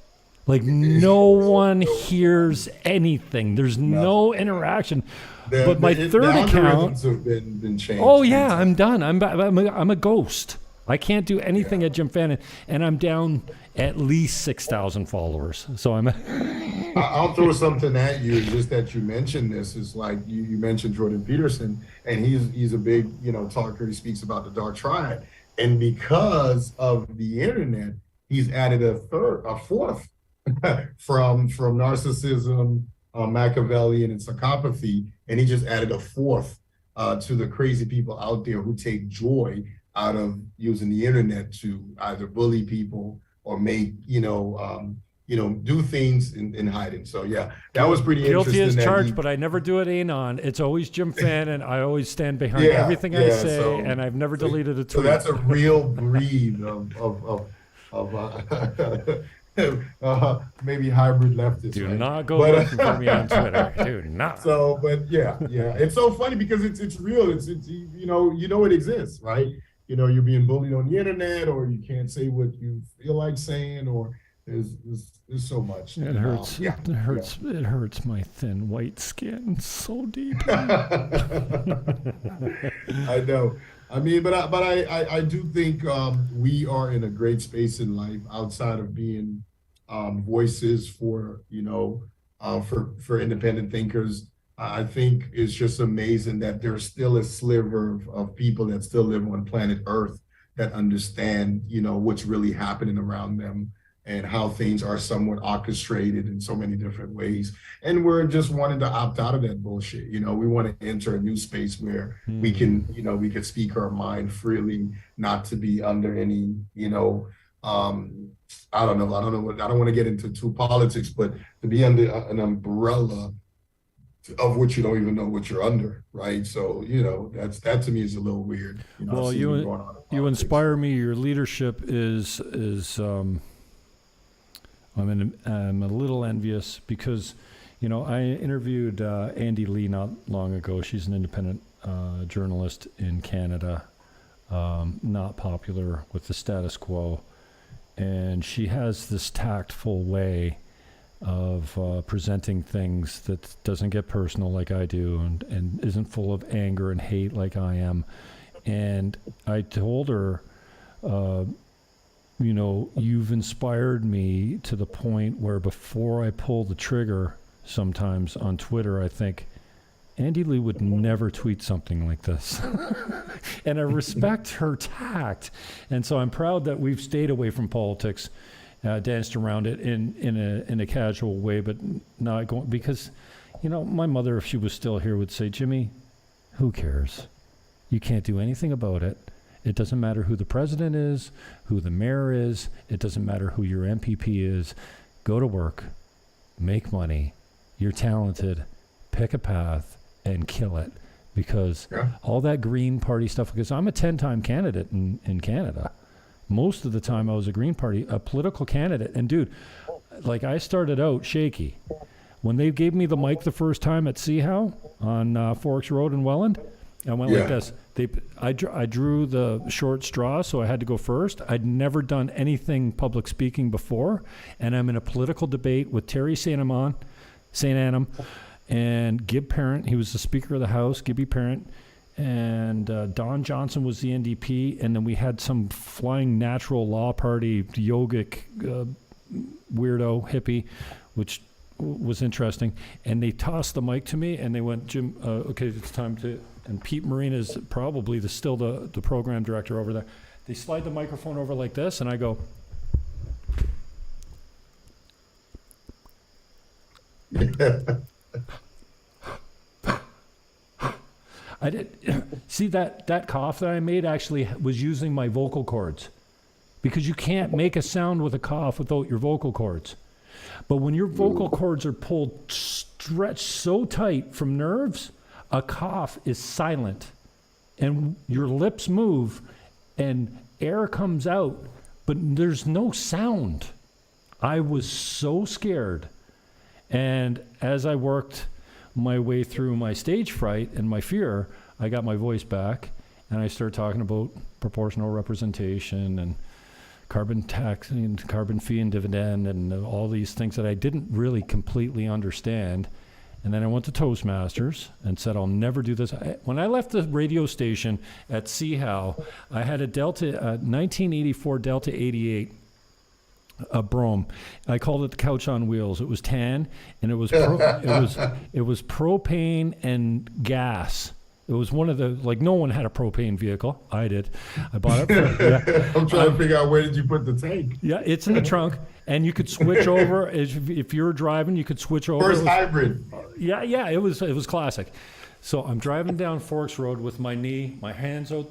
Like no one hears anything. There's no interaction. But my third account
have been changed.
Oh yeah, I'm done. I'm a ghost. I can't do anything at Jim Fannin, and I'm down at least 6,000 followers. So
I'll throw something at you. Just that you mentioned this is like you mentioned Jordan Peterson, and he's a big talker. He speaks about the dark triad, and because of the internet, he's added a fourth from narcissism, Machiavellian, and psychopathy, and he just added a fourth to the crazy people out there who take joy out of using the internet to either bully people or make do things in hiding. So yeah, that was pretty interesting.
Guilty as charged, but I never do it anon. It's always Jim Fannin. I always stand behind everything I say, and I've never deleted a tweet.
So that's a real breed of maybe hybrid leftists.
Do not go looking for me on Twitter. Do not.
So, but yeah, it's so funny because it's real. It's it exists, right? You're being bullied on the internet, or you can't say what you feel like saying, or there's so much.
It hurts. It hurts. It hurts my thin white skin so deep.
I know. I mean, but I do think we are in a great space in life outside of being voices for for independent thinkers. I think it's just amazing that there's still a sliver of people that still live on planet Earth that understand, what's really happening around them and how things are somewhat orchestrated in so many different ways. And we're just wanting to opt out of that bullshit. We want to enter a new space where we can, we can speak our mind freely, not to be under any, I don't know. I don't want to get into too politics, but to be under an umbrella of which you don't even know what you're under, right? So, that to me is a little weird.
Well, you inspire me. Your leadership is I'm a little envious because, I interviewed Andy Lee not long ago. She's an independent journalist in Canada, not popular with the status quo. And she has this tactful way of presenting things that doesn't get personal like I do and isn't full of anger and hate like I am. And I told her, you've inspired me to the point where before I pull the trigger sometimes on Twitter, I think, Andy Lee would never tweet something like this. And I respect her tact. And so I'm proud that we've stayed away from politics, danced around it in a casual way, but not going, because, my mother, if she was still here, would say, Jimmy, who cares? You can't do anything about it. It doesn't matter who the president is, who the mayor is. It doesn't matter who your MPP is. Go to work, make money. You're talented. Pick a path and kill it. Because all that Green Party stuff, because I'm a 10-time candidate in Canada. Most of the time I was a Green Party, a political candidate. And dude, like I started out shaky. When they gave me the mic the first time at Seahow on Forks Road in Welland, I went like this. I drew the short straw, so I had to go first. I'd never done anything public speaking before, and I'm in a political debate with Terry St. Annam and Gib Parent. He was the Speaker of the House, Gibby Parent, and Don Johnson was the NDP, and then we had some flying natural law party yogic weirdo hippie, which was interesting. And they tossed the mic to me, and they went, Jim, okay, it's time to... And Pete Marine is probably still the program director over there. They slide the microphone over like this, and I go... I did see that cough that I made actually was using my vocal cords, because you can't make a sound with a cough without your vocal cords. But when your vocal cords are stretched so tight from nerves, a cough is silent, and your lips move, and air comes out, but there's no sound. I was so scared, and as I worked my way through my stage fright and my fear, I got my voice back, and I started talking about proportional representation and carbon tax and carbon fee and dividend and all these things that I didn't really completely understand. And then I went to Toastmasters and said, I'll never do this. When I left the radio station at Seahow, I had a 1984 Delta 88, a Brougham. I called it the couch on wheels. It was tan, and it was propane and gas. It was one of the, no one had a propane vehicle. I did. I bought it.
I'm trying to figure out, where did you put the tank?
Yeah, it's in the trunk, and you could switch over. If you were driving, you could switch over.
First hybrid.
Yeah, it was classic. So I'm driving down Forks Road with my hands out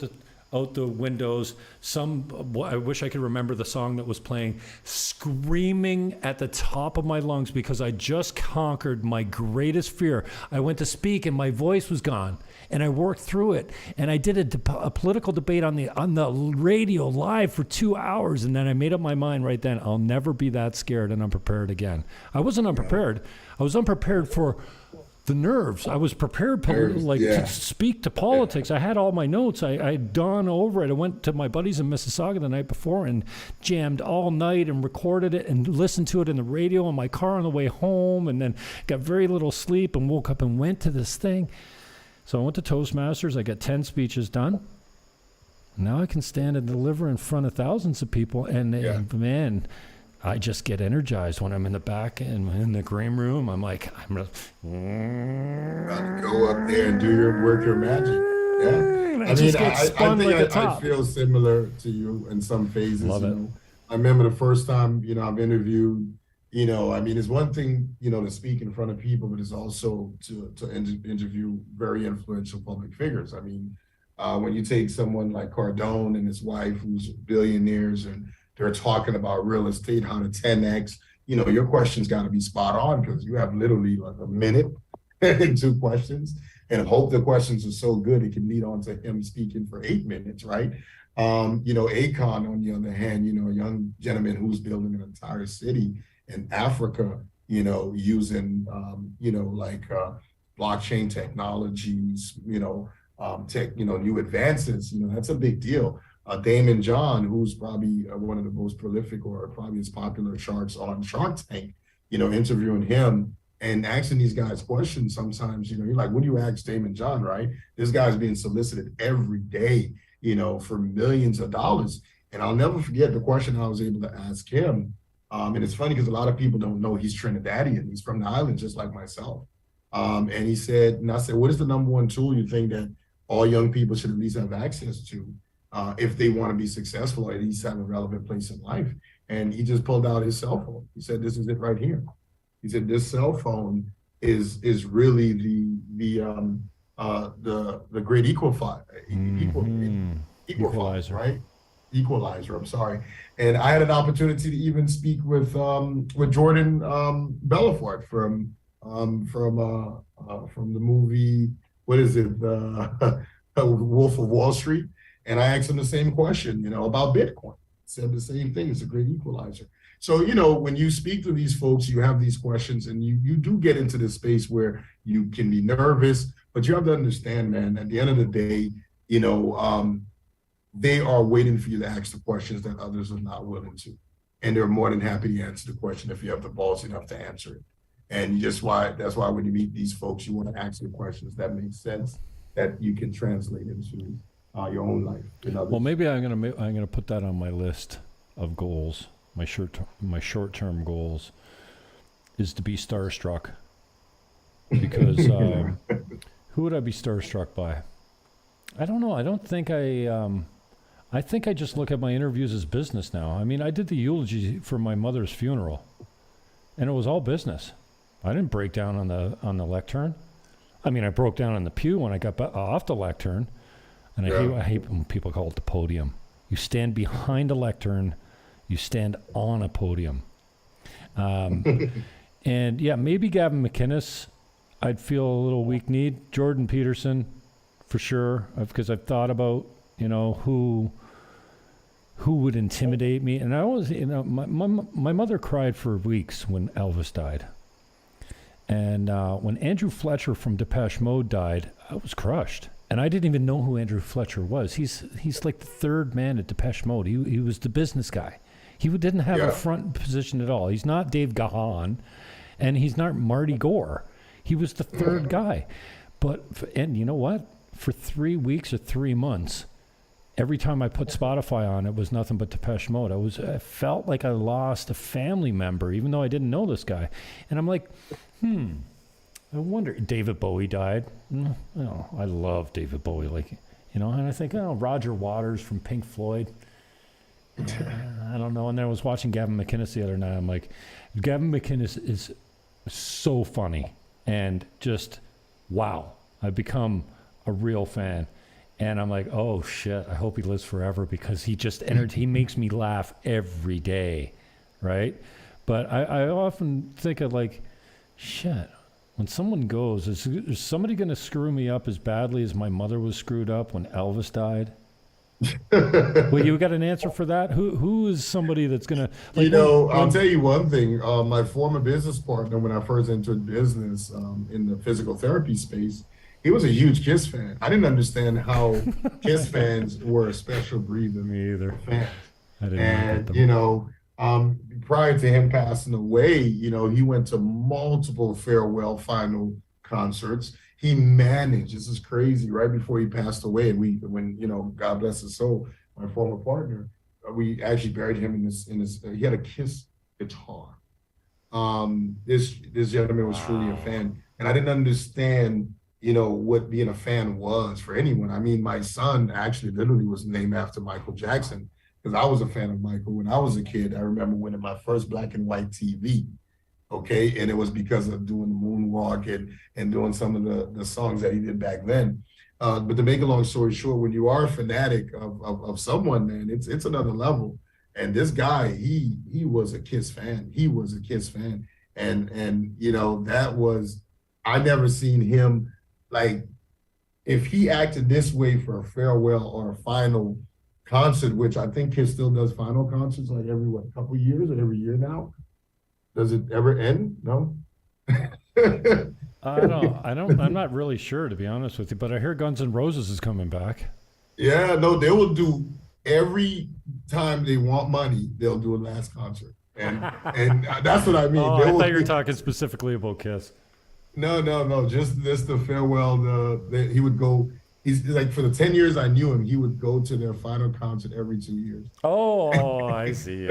the windows. I wish I could remember the song that was playing, screaming at the top of my lungs because I just conquered my greatest fear. I went to speak and my voice was gone, and I worked through it, and I did a political debate on the radio live for 2 hours, and then I made up my mind right then, I'll never be that scared and unprepared again. I wasn't unprepared. I was unprepared for the nerves. I was prepared to speak to politics. I had all my notes. I had gone over it. I went to my buddies in Mississauga the night before and jammed all night and recorded it and listened to it in the radio in my car on the way home, and then got very little sleep and woke up and went to this thing. So I went to Toastmasters. I got 10 speeches done. Now I can stand and deliver in front of thousands of people, and man, I just get energized when I'm in the back and in the green room. I'm like,
go up there and do your magic. Yeah, I think I feel similar to you in some phases.
Love it.
I remember the first time I've interviewed. It's one thing to speak in front of people, but it's also to interview very influential public figures. When you take someone like Cardone and his wife, who's billionaires, and they're talking about real estate, how to 10x. You know, your question's got to be spot on because you have literally like a minute and 2 questions, and hope the questions are so good it can lead on to him speaking for 8 minutes, right? You know, Akon, on the other hand, you know, a young gentleman who's building an entire city in Africa, you know, using, you know, like blockchain technologies, you know, new advances, you know, that's a big deal. Damon John, who's probably one of the most prolific or probably as popular sharks on Shark Tank, you know, interviewing him and asking these guys questions sometimes, you know, you're like, what do you ask Damon John, right? This guy's being solicited every day, you know, for millions of dollars. And I'll never forget the question I was able to ask him. And it's funny because a lot of people don't know he's Trinidadian. He's from the island, just like myself. And he said, and I said, what is the #1 tool you think that all young people should at least have access to if they want to be successful or at least have a relevant place in life? And he just pulled out his cell phone. He said, this is it right here. He said, this cell phone is really the great equalizer, right? Equalizer, I'm sorry. And I had an opportunity to even speak with Jordan Belfort from the movie, what is it, Wolf of Wall Street. And I asked him the same question, you know, about Bitcoin. Said the same thing. It's a great equalizer. So, you know, when you speak to these folks, you have these questions and you do get into this space where you can be nervous, but you have to understand, man, at the end of the day, you know, they are waiting for you to ask the questions that others are not willing to. And they're more than happy to answer the question if you have the balls enough to answer it. And that's why when you meet these folks, you want to ask the questions that make sense, that you can translate into your own life.
Well, maybe I'm gonna put that on my list of goals. My short-term goals is to be starstruck, because who would I be starstruck by? I don't know. I don't think I think I just look at my interviews as business now. I mean, I did the eulogy for my mother's funeral, and it was all business. I didn't break down on the lectern. I mean, I broke down on the pew when I got off the lectern, and I hate when people call it the podium. You stand behind a lectern, you stand on a podium. And yeah, maybe Gavin McInnes, I'd feel a little weak-kneed. Jordan Peterson, for sure, because I've thought about, you know, who would intimidate me. And I always, you know, my mother cried for weeks when Elvis died. And when Andrew Fletcher from Depeche Mode died, I was crushed. And I didn't even know who Andrew Fletcher was. He's like the third man at Depeche Mode. He was the business guy. He didn't have a front position at all. He's not Dave Gahan, and he's not Marty Gore. He was the third guy. And you know what? For 3 weeks or 3 months, every time I put Spotify on, it was nothing but Depeche Mode. I felt like I lost a family member, even though I didn't know this guy. And I'm like, I wonder. David Bowie died. Oh, I love David Bowie, like, you know. And I think, Roger Waters from Pink Floyd. I don't know. And then I was watching Gavin McInnes the other night. I'm like, Gavin McInnes is so funny and just wow. I've become a real fan. And I'm like, oh shit, I hope he lives forever, because he makes me laugh every day, right? But I often think of like, shit, when someone goes, is somebody going to screw me up as badly as my mother was screwed up when Elvis died? Well, you got an answer for that? Who is somebody that's going to... Like,
I'll tell you one thing. My former business partner, when I first entered business in the physical therapy space, he was a huge Kiss fan. I didn't understand how Kiss fans were a special breed of
me either.
Fans.
I didn't
And,
them.
you know, prior to him passing away, you know, he went to multiple farewell final concerts. He managed, this is crazy, right before he passed away, and when, you know, God bless his soul, my former partner, we actually buried him in his, he had a Kiss guitar. This gentleman was truly a fan, and I didn't understand, you know, what being a fan was for anyone. I mean, my son actually literally was named after Michael Jackson, because I was a fan of Michael when I was a kid. I remember winning my first black and white TV. Okay, and it was because of doing the moonwalk and doing some of the songs that he did back then. But to make a long story short, when you are a fanatic of someone, man, it's another level. And this guy, he was a Kiss fan. He was a Kiss fan. And you know, that was, I never seen him, like, if he acted this way for a farewell or a final concert, which I think Kiss still does final concerts like every couple years or every year now. Does it ever end? No.
I'm not really sure, to be honest with you, but I hear Guns N' Roses is coming back.
Yeah, no, they will do every time they want money, they'll do a last concert. And that's what I mean.
I thought you were talking specifically about Kiss.
No, just the farewell. He would go. He's like, for the 10 years I knew him, he would go to their final concert every 2 years.
Oh, I see.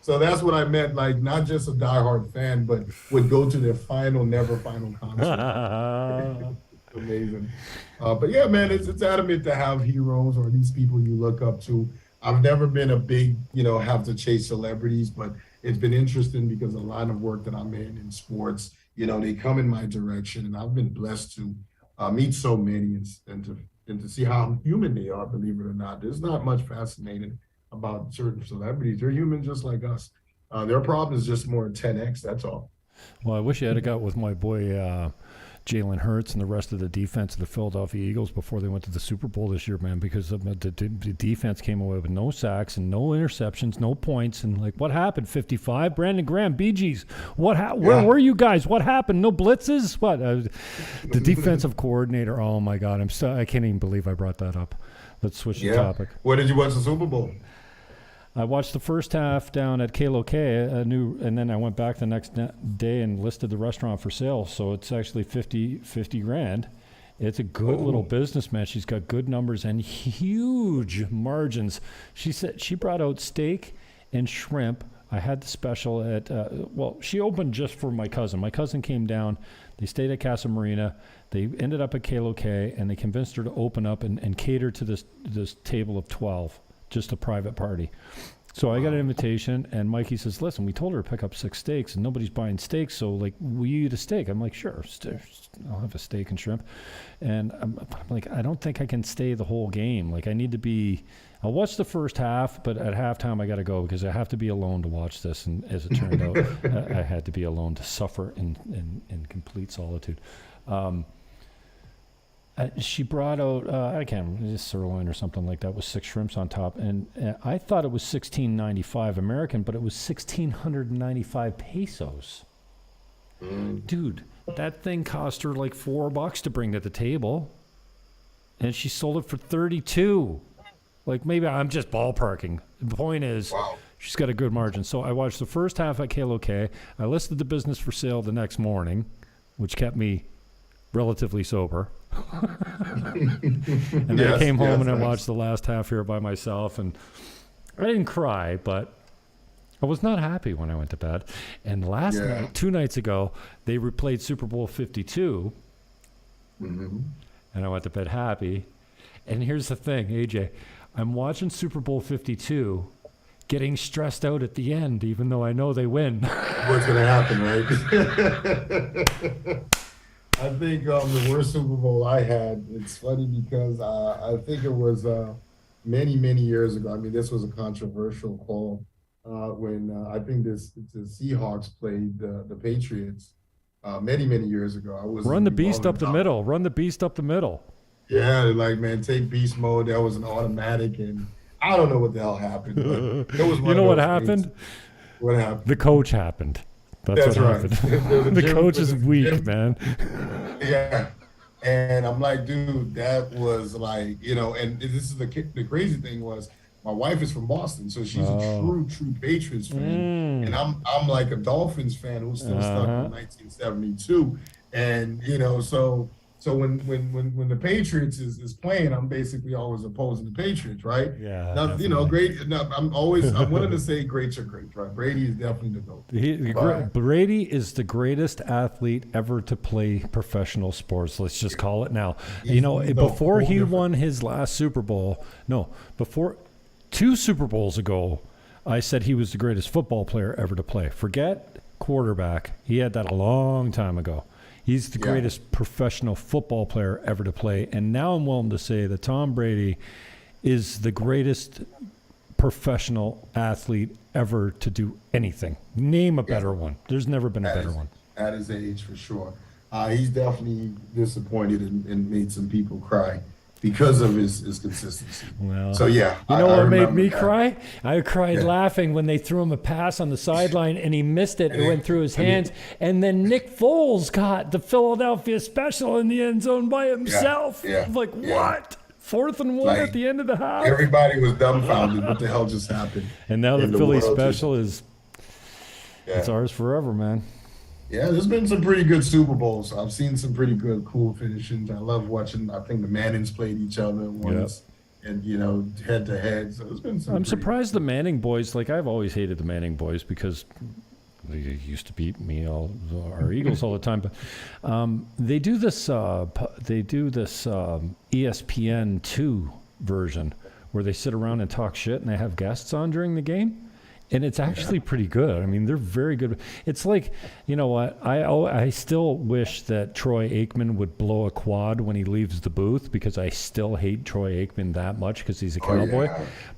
So that's what I meant. Like, not just a diehard fan, but would go to their never final concert. Amazing. But yeah, man, it's adamant to have heroes or these people you look up to. I've never been a big, have to chase celebrities, but it's been interesting because a line of work that I'm in sports, they come in my direction, and I've been blessed to meet so many and to see how human they are, believe it or not. There's not much fascinating about certain celebrities. They're human just like us. Their problem is just more 10x, that's all.
Well, I wish you had got with my boy Jalen Hurts and the rest of the defense of the Philadelphia Eagles before they went to the Super Bowl this year, man, because the defense came away with no sacks and no interceptions, no points. And like, what happened? 55? Brandon Graham, Bee Gees. Where were you guys? What happened? No blitzes? What? The defensive coordinator. Oh my God. I can't even believe I brought that up. Let's switch the topic.
Where did you watch the Super Bowl?
I watched the first half down at Kaloke, and then I went back the next day and listed the restaurant for sale. So it's actually 50 grand. It's a good little business, man. She's got good numbers and huge margins. She said she brought out steak and shrimp. I had the special at, she opened just for my cousin. My cousin came down. They stayed at Casa Marina. They ended up at Kaloke, and they convinced her to open up and cater to this table of 12. Just a private party. So I got an invitation, and Mikey says, listen, we told her to pick up 6 steaks, and nobody's buying steaks, so, like, will you eat a steak? I'm like, sure, I'll have a steak and shrimp. And I'm like, I don't think I can stay the whole game. Like, I'll watch the first half, but at halftime I got to go because I have to be alone to watch this. And as it turned out, I had to be alone to suffer in complete solitude. She brought out, I can't remember, sirloin or something like that with 6 shrimps on top. And I thought it was $16.95 American, but it was 1,695 pesos. Dude, that thing cost her like $4 to bring to the table. And she sold it for 32. Like, maybe I'm just ballparking. The point is, she's got a good margin. So I watched the first half at Kaloke. I listed the business for sale the next morning, which kept me relatively sober. And then I came home and I watched the last half here by myself, and I didn't cry, but I was not happy when I went to bed. And last night, 2 nights ago, they replayed Super Bowl 52, and I went to bed happy. And here's the thing, AJ, I'm watching Super Bowl 52, getting stressed out at the end, even though I know they win.
What's going to happen, right? I think the worst Super Bowl I had, it's funny because I think it was many, many years ago. I mean, this was a controversial call when I think the Seahawks played the Patriots many, many years ago.
Run the beast up the middle. Run the beast up the middle.
Yeah, like, man, take beast mode. That was an automatic, and I don't know what the hell happened. But it was
you know what happened?
What happened?
The coach happened. That's what
right.
happened. The coach is weak, man.
Yeah. And I'm like, dude, that was like, and this is the crazy thing was my wife is from Boston, so she's a true Patriots fan. And I'm like a Dolphins fan who's still stuck in 1972. And, so when the Patriots is playing, I'm basically always opposing the Patriots, right?
Yeah.
Now, great. No, I'm willing to say greats are great, right? Brady is definitely the GOAT.
Brady is the greatest athlete ever to play professional sports. Let's just call it now. Before he won his last Super Bowl, before 2 Super Bowls ago, I said he was the greatest football player ever to play. Forget quarterback. He had that a long time ago. He's the greatest professional football player ever to play. And now I'm willing to say that Tom Brady is the greatest professional athlete ever to do anything. Name a better one. There's never been a better one.
At his age, for sure. He's definitely disappointed and made some people cry because of his consistency.
Well,
so yeah,
you know what made me
that.
cry? I cried laughing when they threw him a pass on the sideline and he missed it. It went through his hands. And then Nick Foles got the Philadelphia special in the end zone by himself. Like, what? 4th and 1 at the end of the half?
Everybody was dumbfounded. What the hell just happened?
And now the Philly special is it's ours forever, man.
Yeah, there's been some pretty good Super Bowls. I've seen some pretty good, cool finishings. I love watching. I think the Mannings played each other once, and head to head. So there's been some.
I'm surprised the Manning boys. Like, I've always hated the Manning boys because they used to beat me, our Eagles all the time. But they do this. ESPN2 version where they sit around and talk shit, and they have guests on during the game. And it's actually pretty good. I mean, they're very good. It's like, you know what? I still wish that Troy Aikman would blow a quad when he leaves the booth, because I still hate Troy Aikman that much because he's a cowboy.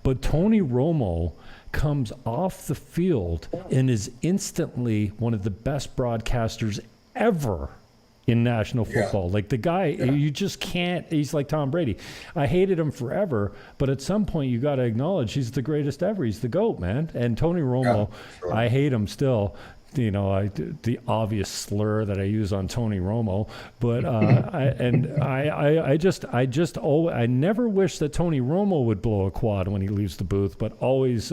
But Tony Romo comes off the field and is instantly one of the best broadcasters ever in national football. Like, the guy, you just can't. He's like Tom Brady. I hated him forever, but at some point you got to acknowledge he's the greatest ever. He's the GOAT, man. And Tony Romo, I hate him still. The obvious slur that I use on Tony Romo, but I never wish that Tony Romo would blow a quad when he leaves the booth, but always.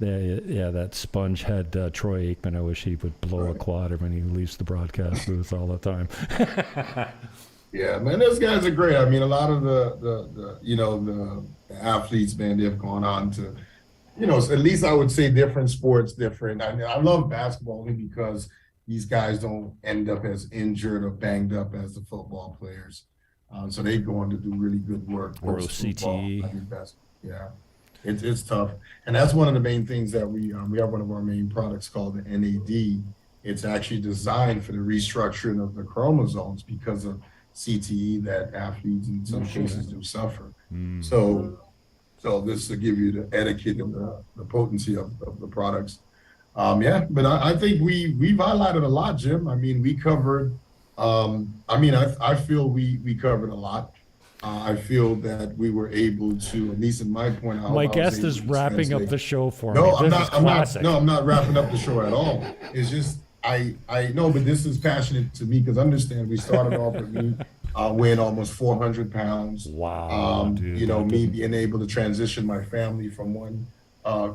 That sponge head Troy Aikman. I wish he would blow a quad when he leaves the broadcast booth all the time.
Yeah, man, those guys are great. I mean, a lot of the athletes, man, they've gone on to, at least I would say different sports, different. I mean, I love basketball only because these guys don't end up as injured or banged up as the football players. So they go on to do really good work.
Or CTE.
I think it's tough. And that's one of the main things that we have one of our main products called the NAD. It's actually designed for the restructuring of the chromosomes because of CTE that athletes in some cases do suffer. So this to give you the etiquette and the potency of the products. But I think we've highlighted a lot, Jim. I mean, we covered, I feel we covered a lot. I feel that we were able to, at least in my point out.
My guest is wrapping up the show for me.
I'm not wrapping up the show at all. It's just, I know, but this is passionate to me because understand we started off with me weighing almost 400 pounds.
Wow.
Me being able to transition my family from one, a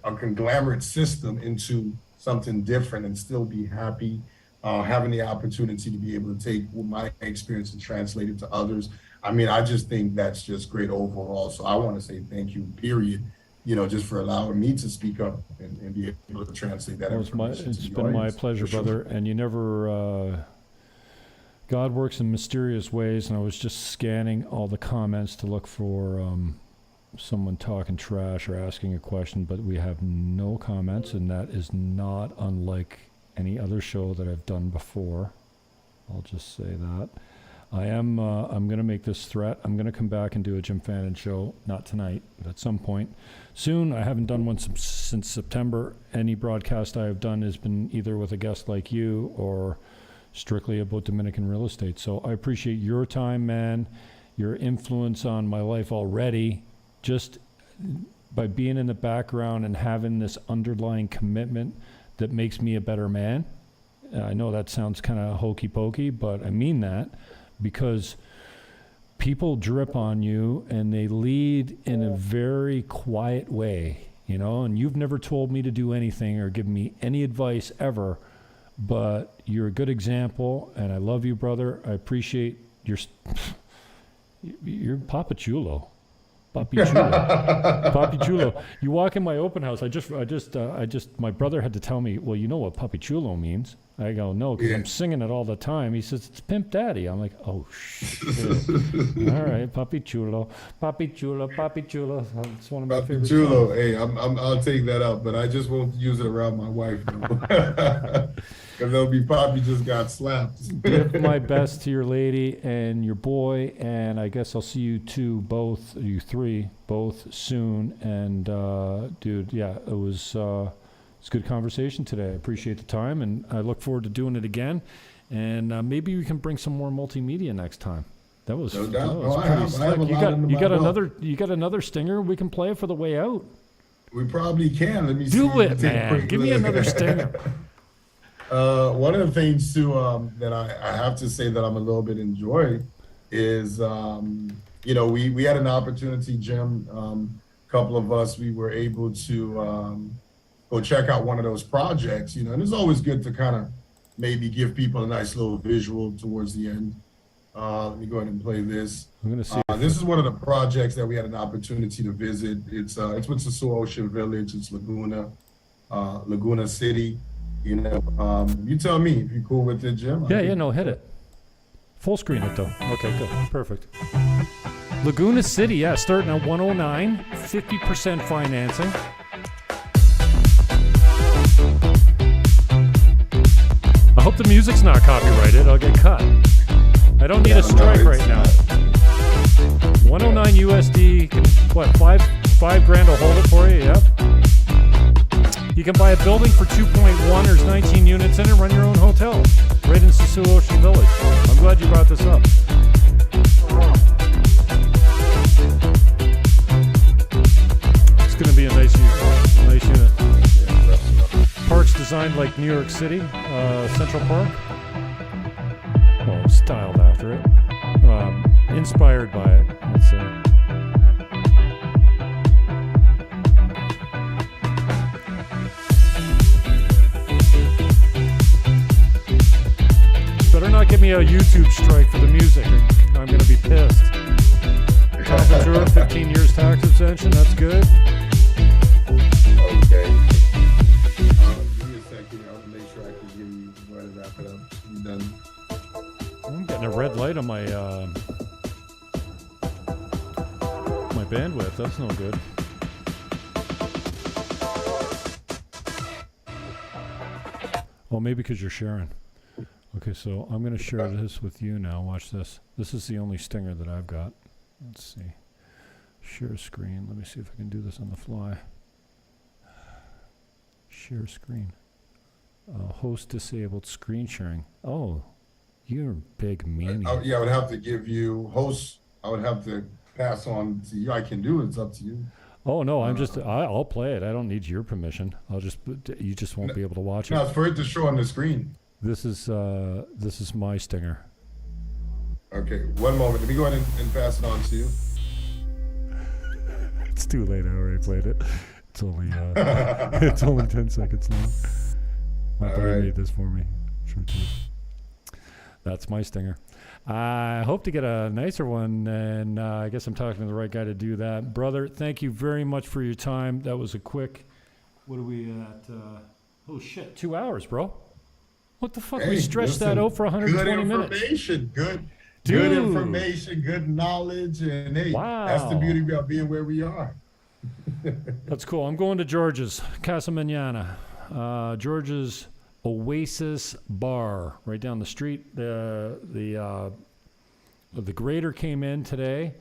conglomerate system into something different and still be happy. Having the opportunity to be able to take my experience and translate it to others. I mean, I just think that's just great overall. So I want to say thank you, period, just for allowing me to speak up and be able to translate that information.
It's been my pleasure, brother. And you never, God works in mysterious ways. And I was just scanning all the comments to look for someone talking trash or asking a question, but we have no comments. And that is not unlike any other show that I've done before. I'll just say that. I'm going to make this threat. I'm going to come back and do a Jim Fannin show, not tonight, but at some point soon. I haven't done one since September. Any broadcast I have done has been either with a guest like you or strictly about Dominican real estate. So I appreciate your time, man, your influence on my life already, just by being in the background and having this underlying commitment that makes me a better man. I know that sounds kind of hokey pokey, but I mean that because people drip on you and they lead in a very quiet way, and you've never told me to do anything or given me any advice ever, but you're a good example and I love you, brother. I appreciate you're Papa Chulo. Papi Chulo. Papi Chulo. You walk in my open house. My brother had to tell me, well, you know what Papi Chulo means? I go, no, because I'm singing it all the time. He says, it's Pimp Daddy. I'm like, oh, shit. All right, Papi Chulo. Papi Chulo, Papi Chulo. It's one of my favorite
Chulo.
songs.
Hey, I'll take that out, but I just won't use it around my wife. Because they'll be probably just got slapped.
Give my best to your lady and your boy, and I guess I'll see you two both, you three, both soon. And dude, yeah, it's a good conversation today. I appreciate the time, and I look forward to doing it again. And maybe we can bring some more multimedia next time. That was,
No doubt.
that was
No, I
pretty
have
slick.
a lot under my belt.
You got another stinger. We can play it for the way out.
We probably can. Let me see.
Do it,
Take a
man.
quick
Give me
look.
another stinger.
One of the things too that I have to say that I'm a little bit enjoyed is we had an opportunity, Jim. A couple of us, we were able to go check out one of those projects. And it's always good to kind of maybe give people a nice little visual towards the end. Let me go ahead and play this.
I'm gonna see.
This is one of the projects that we had an opportunity to visit. It's with Sasua Ocean Village. It's Laguna City. You tell me if you're cool with it, Jim.
No, hit it. Full screen it though. Okay, good, perfect. Laguna City, yeah, starting at 109, 50% financing. I hope the music's not copyrighted. I'll get cut. I don't need a strike right now. 109 USD. What? Five grand will hold it for you. Yep. You can buy a building for 2.1. There's 19 units in it. Run your own hotel right in Sasua Ocean Village. I'm glad you brought this up. It's going to be a nice unit. Park's designed like New York City, Central Park. Well, styled after it. Inspired by it, let's say. Better not give me a YouTube strike for the music. I'm going to be pissed. Top 15 years tax exemption, that's good.
Okay. Give me a second. I'll make sure I can give you right to wrap it up. You done?
I'm getting a red light on my my bandwidth. That's no good. Well, maybe because you're sharing. Okay, so I'm going to share this with you now. Watch this. This is the only stinger that I've got. Let's see. Share screen. Let me see if I can do this on the fly. Share screen. Host disabled screen sharing. Oh, you're a big meanie.
I would have to give you host. I would have to pass on to you. I can do it. It's up to you.
Oh no, I'll play it. I don't need your permission. You just won't be able to watch it.
No, it's for it to show on the screen.
This is my stinger.
Okay, one moment. Let me go ahead and pass it on to you.
It's too late. I already played it. It's only it's only 10 seconds long. My buddy made this for me. Sure did. That's my stinger. I hope to get a nicer one, and I guess I'm talking to the right guy to do that. Brother, thank you very much for your time. That was a quick, what are we at? Oh shit, 2 hours, bro. What the fuck? We stretched that out for 120 minutes.
Good information, good information, good knowledge, and hey,
Wow.
That's the beauty about being where we are.
That's cool. I'm going to George's, Casa Manana. George's Oasis Bar, right down the street. The grader came in today,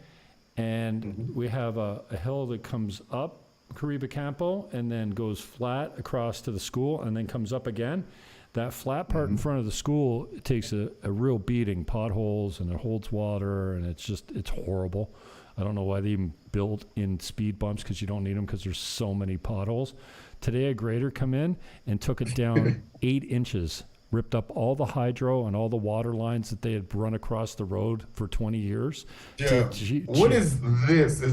and we have a hill that comes up Caribe Campo and then goes flat across to the school and then comes up again. That flat part in front of the school takes a real beating, potholes, and it holds water, and it's horrible. I don't know why they even built in speed bumps, because you don't need them because there's so many potholes. Today a grader come in and took it down 8 inches, ripped up all the hydro and all the water lines that they had run across the road for 20 years.
Yeah. What is this?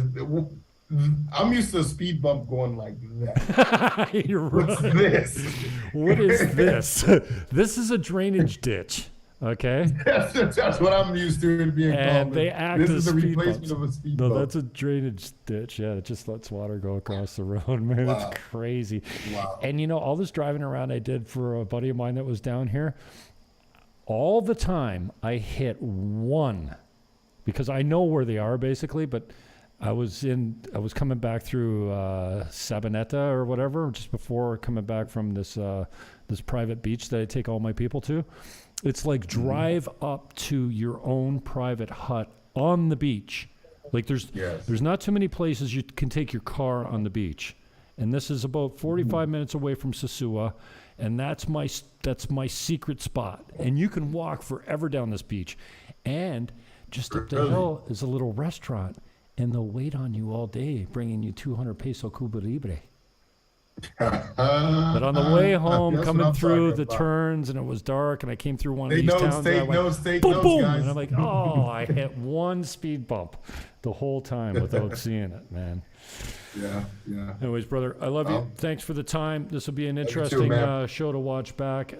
I'm used to a speed bump going like that.
You're right.
What's this?
What is this? This is a drainage ditch. Okay.
That's what I'm used to it being
And
called.
they act
This
as
is a
speed
replacement
bumps.
of a speed
No,
bump.
that's a drainage ditch. Yeah, it just lets water go across the road, man.
Wow.
It's crazy.
Wow.
And all this driving around I did for a buddy of mine that was down here, all the time I hit one, because I know where they are basically, but I was coming back through Sabaneta or whatever, just before coming back from this private beach that I take all my people to. It's like drive up to your own private hut on the beach. Like there's not too many places you can take your car on the beach. And this is about 45 minutes away from Sosua, and that's my secret spot. And you can walk forever down this beach. And just up the hill is a little restaurant. And they'll wait on you all day, bringing you 200 peso Cuba Libre. But on the way home, coming through the turns, and it was dark, and I came through one of these towns, and I went, boom, boom,
guys.
and I'm like, oh, I hit one speed bump the whole time without seeing it, man.
Yeah.
Anyways, brother, I love you. Thanks for the time. This will be an interesting show to watch back.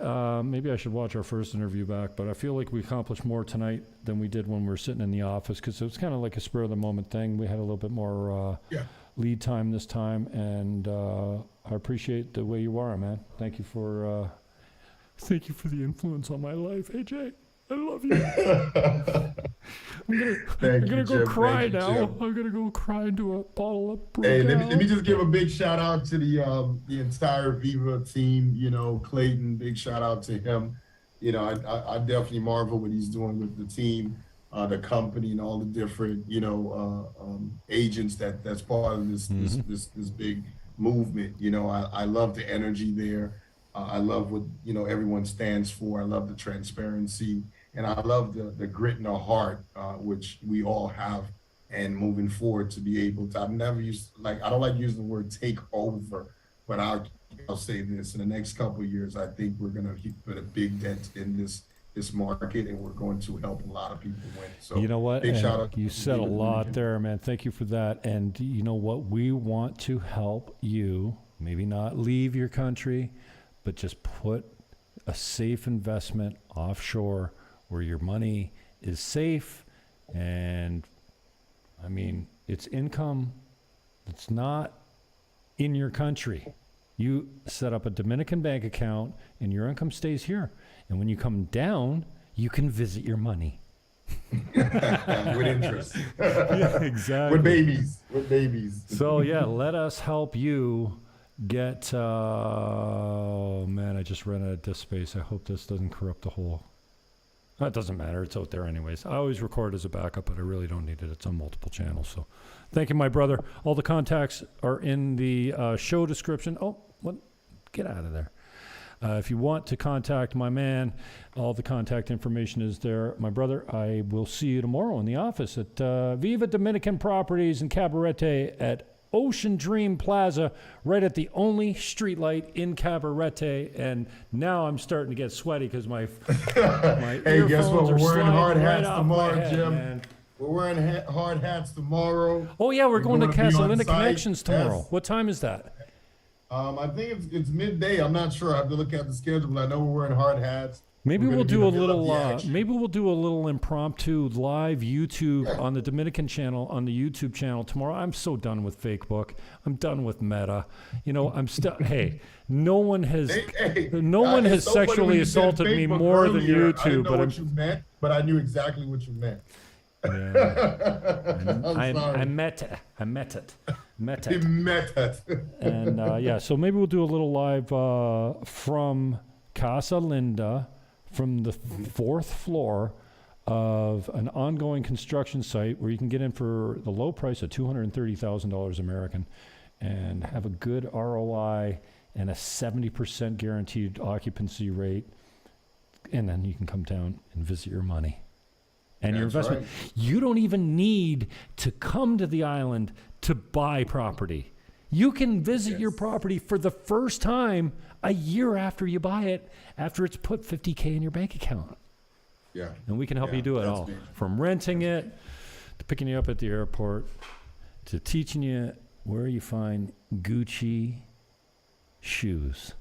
Maybe I should watch our first interview back, but I feel like we accomplished more tonight than we did when we were sitting in the office, because it was kind of like a spur of the moment thing. We had a little bit more lead time this time, and I appreciate the way you are, man. Thank you for the influence on my life, AJ. I love you. I'm gonna go cry now. I'm gonna go cry into a bottle of Brugal.
Hey, let me just give a big shout out to the entire Viva team. You know, Clayton, big shout out to him. You know, I definitely marvel what he's doing with the team, the company, and all the different agents that's part of this big movement. You know, I love the energy there. I love what everyone stands for. I love the transparency. And I love the grit and the heart, which we all have, and moving forward to be able to. I've never used, I don't like using the word take over, but I'll say this: in the next couple of years, I think we're going to put a big dent in this market, and we're going to help a lot of people win. So
you know what?
Big shout out.
You said a lot there, man. Thank you for that. And you know what? We want to help you. Maybe not leave your country, but just put a safe investment offshore, where your money is safe, and I mean, it's income that's not in your country. You set up a Dominican bank account and your income stays here. And when you come down, you can visit your money.
With interest.
Yeah, exactly.
With babies.
So yeah, let us help you get, oh man, I just ran out of disk space. I hope this doesn't corrupt the whole. That doesn't matter. It's out there anyways. I always record as a backup, but I really don't need it. It's on multiple channels. So thank you, my brother. All the contacts are in the show description. Oh, what? Get out of there. If you want to contact my man, all the contact information is there. My brother, I will see you tomorrow in the office at Viva Dominican Properties and Cabarete at Ocean Dream Plaza, right at the only streetlight in Cabarete. And now I'm starting to get sweaty because my
hey, guess what? We're wearing hard hats
right
tomorrow,
head,
Jim.
Man.
We're wearing hard hats tomorrow.
Oh yeah, we're going to Casalinda
site.
Connections tomorrow.
Yes.
What time is that?
I think it's midday. I'm not sure. I have to look at the schedule, but I know we're wearing hard hats.
Maybe we'll do a little impromptu live YouTube on the Dominican channel, on the YouTube channel tomorrow. I'm so done with Facebook. I'm done with Meta. You know, I'm still. Hey, no one has sexually assaulted me more than YouTube.
I didn't know what you meant, but I knew exactly what you meant.
Yeah. I met it.
You met it.
And yeah, so maybe we'll do a little live from Casalinda, from the fourth floor of an ongoing construction site where you can get in for the low price of $230,000 American and have a good ROI and a 70% guaranteed occupancy rate. And then you can come down and visit your money and your investment.
Right.
You don't even need to come to the island to buy property. You can visit your property for the first time a year after you buy it, after it's put $50K in your bank account.
Yeah.
And we can help you do it all. From renting it, to picking you up at the airport, to teaching you where you find Gucci shoes.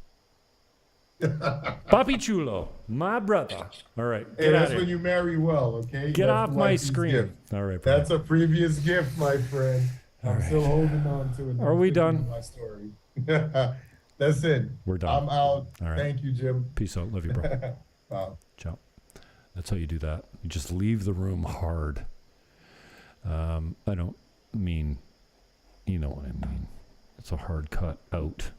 Papi Chulo, my brother. All right.
Hey, that's when you marry well, okay?
Get
that's
off my
wifey's
screen.
Gift.
All right. Bro.
That's a previous gift, my friend. I'm still holding on to it.
Are we done?
My story. That's it.
We're done.
I'm out.
All right.
Thank you, Jim.
Peace out. Love you, bro.
Wow.
Ciao. That's how you do that. You just leave the room hard. I don't mean, you know what I mean. It's a hard cut out.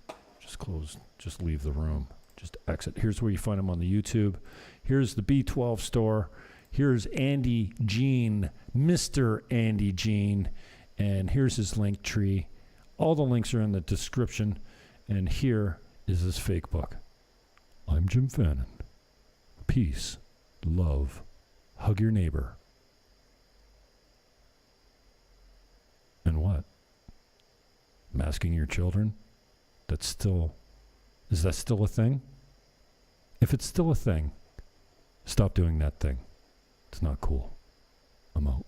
Just leave the room. Just exit. Here's where you find him on the YouTube. Here's the B12 Store. Here's Andy Jean, Mr. Andy Jean. And here's his link tree. All the links are in the description. And here is his fake book. I'm Jim Fannin. Peace, love, hug your neighbor. And what? Masking your children? Is that still a thing? If it's still a thing, stop doing that thing. It's not cool. I'm out.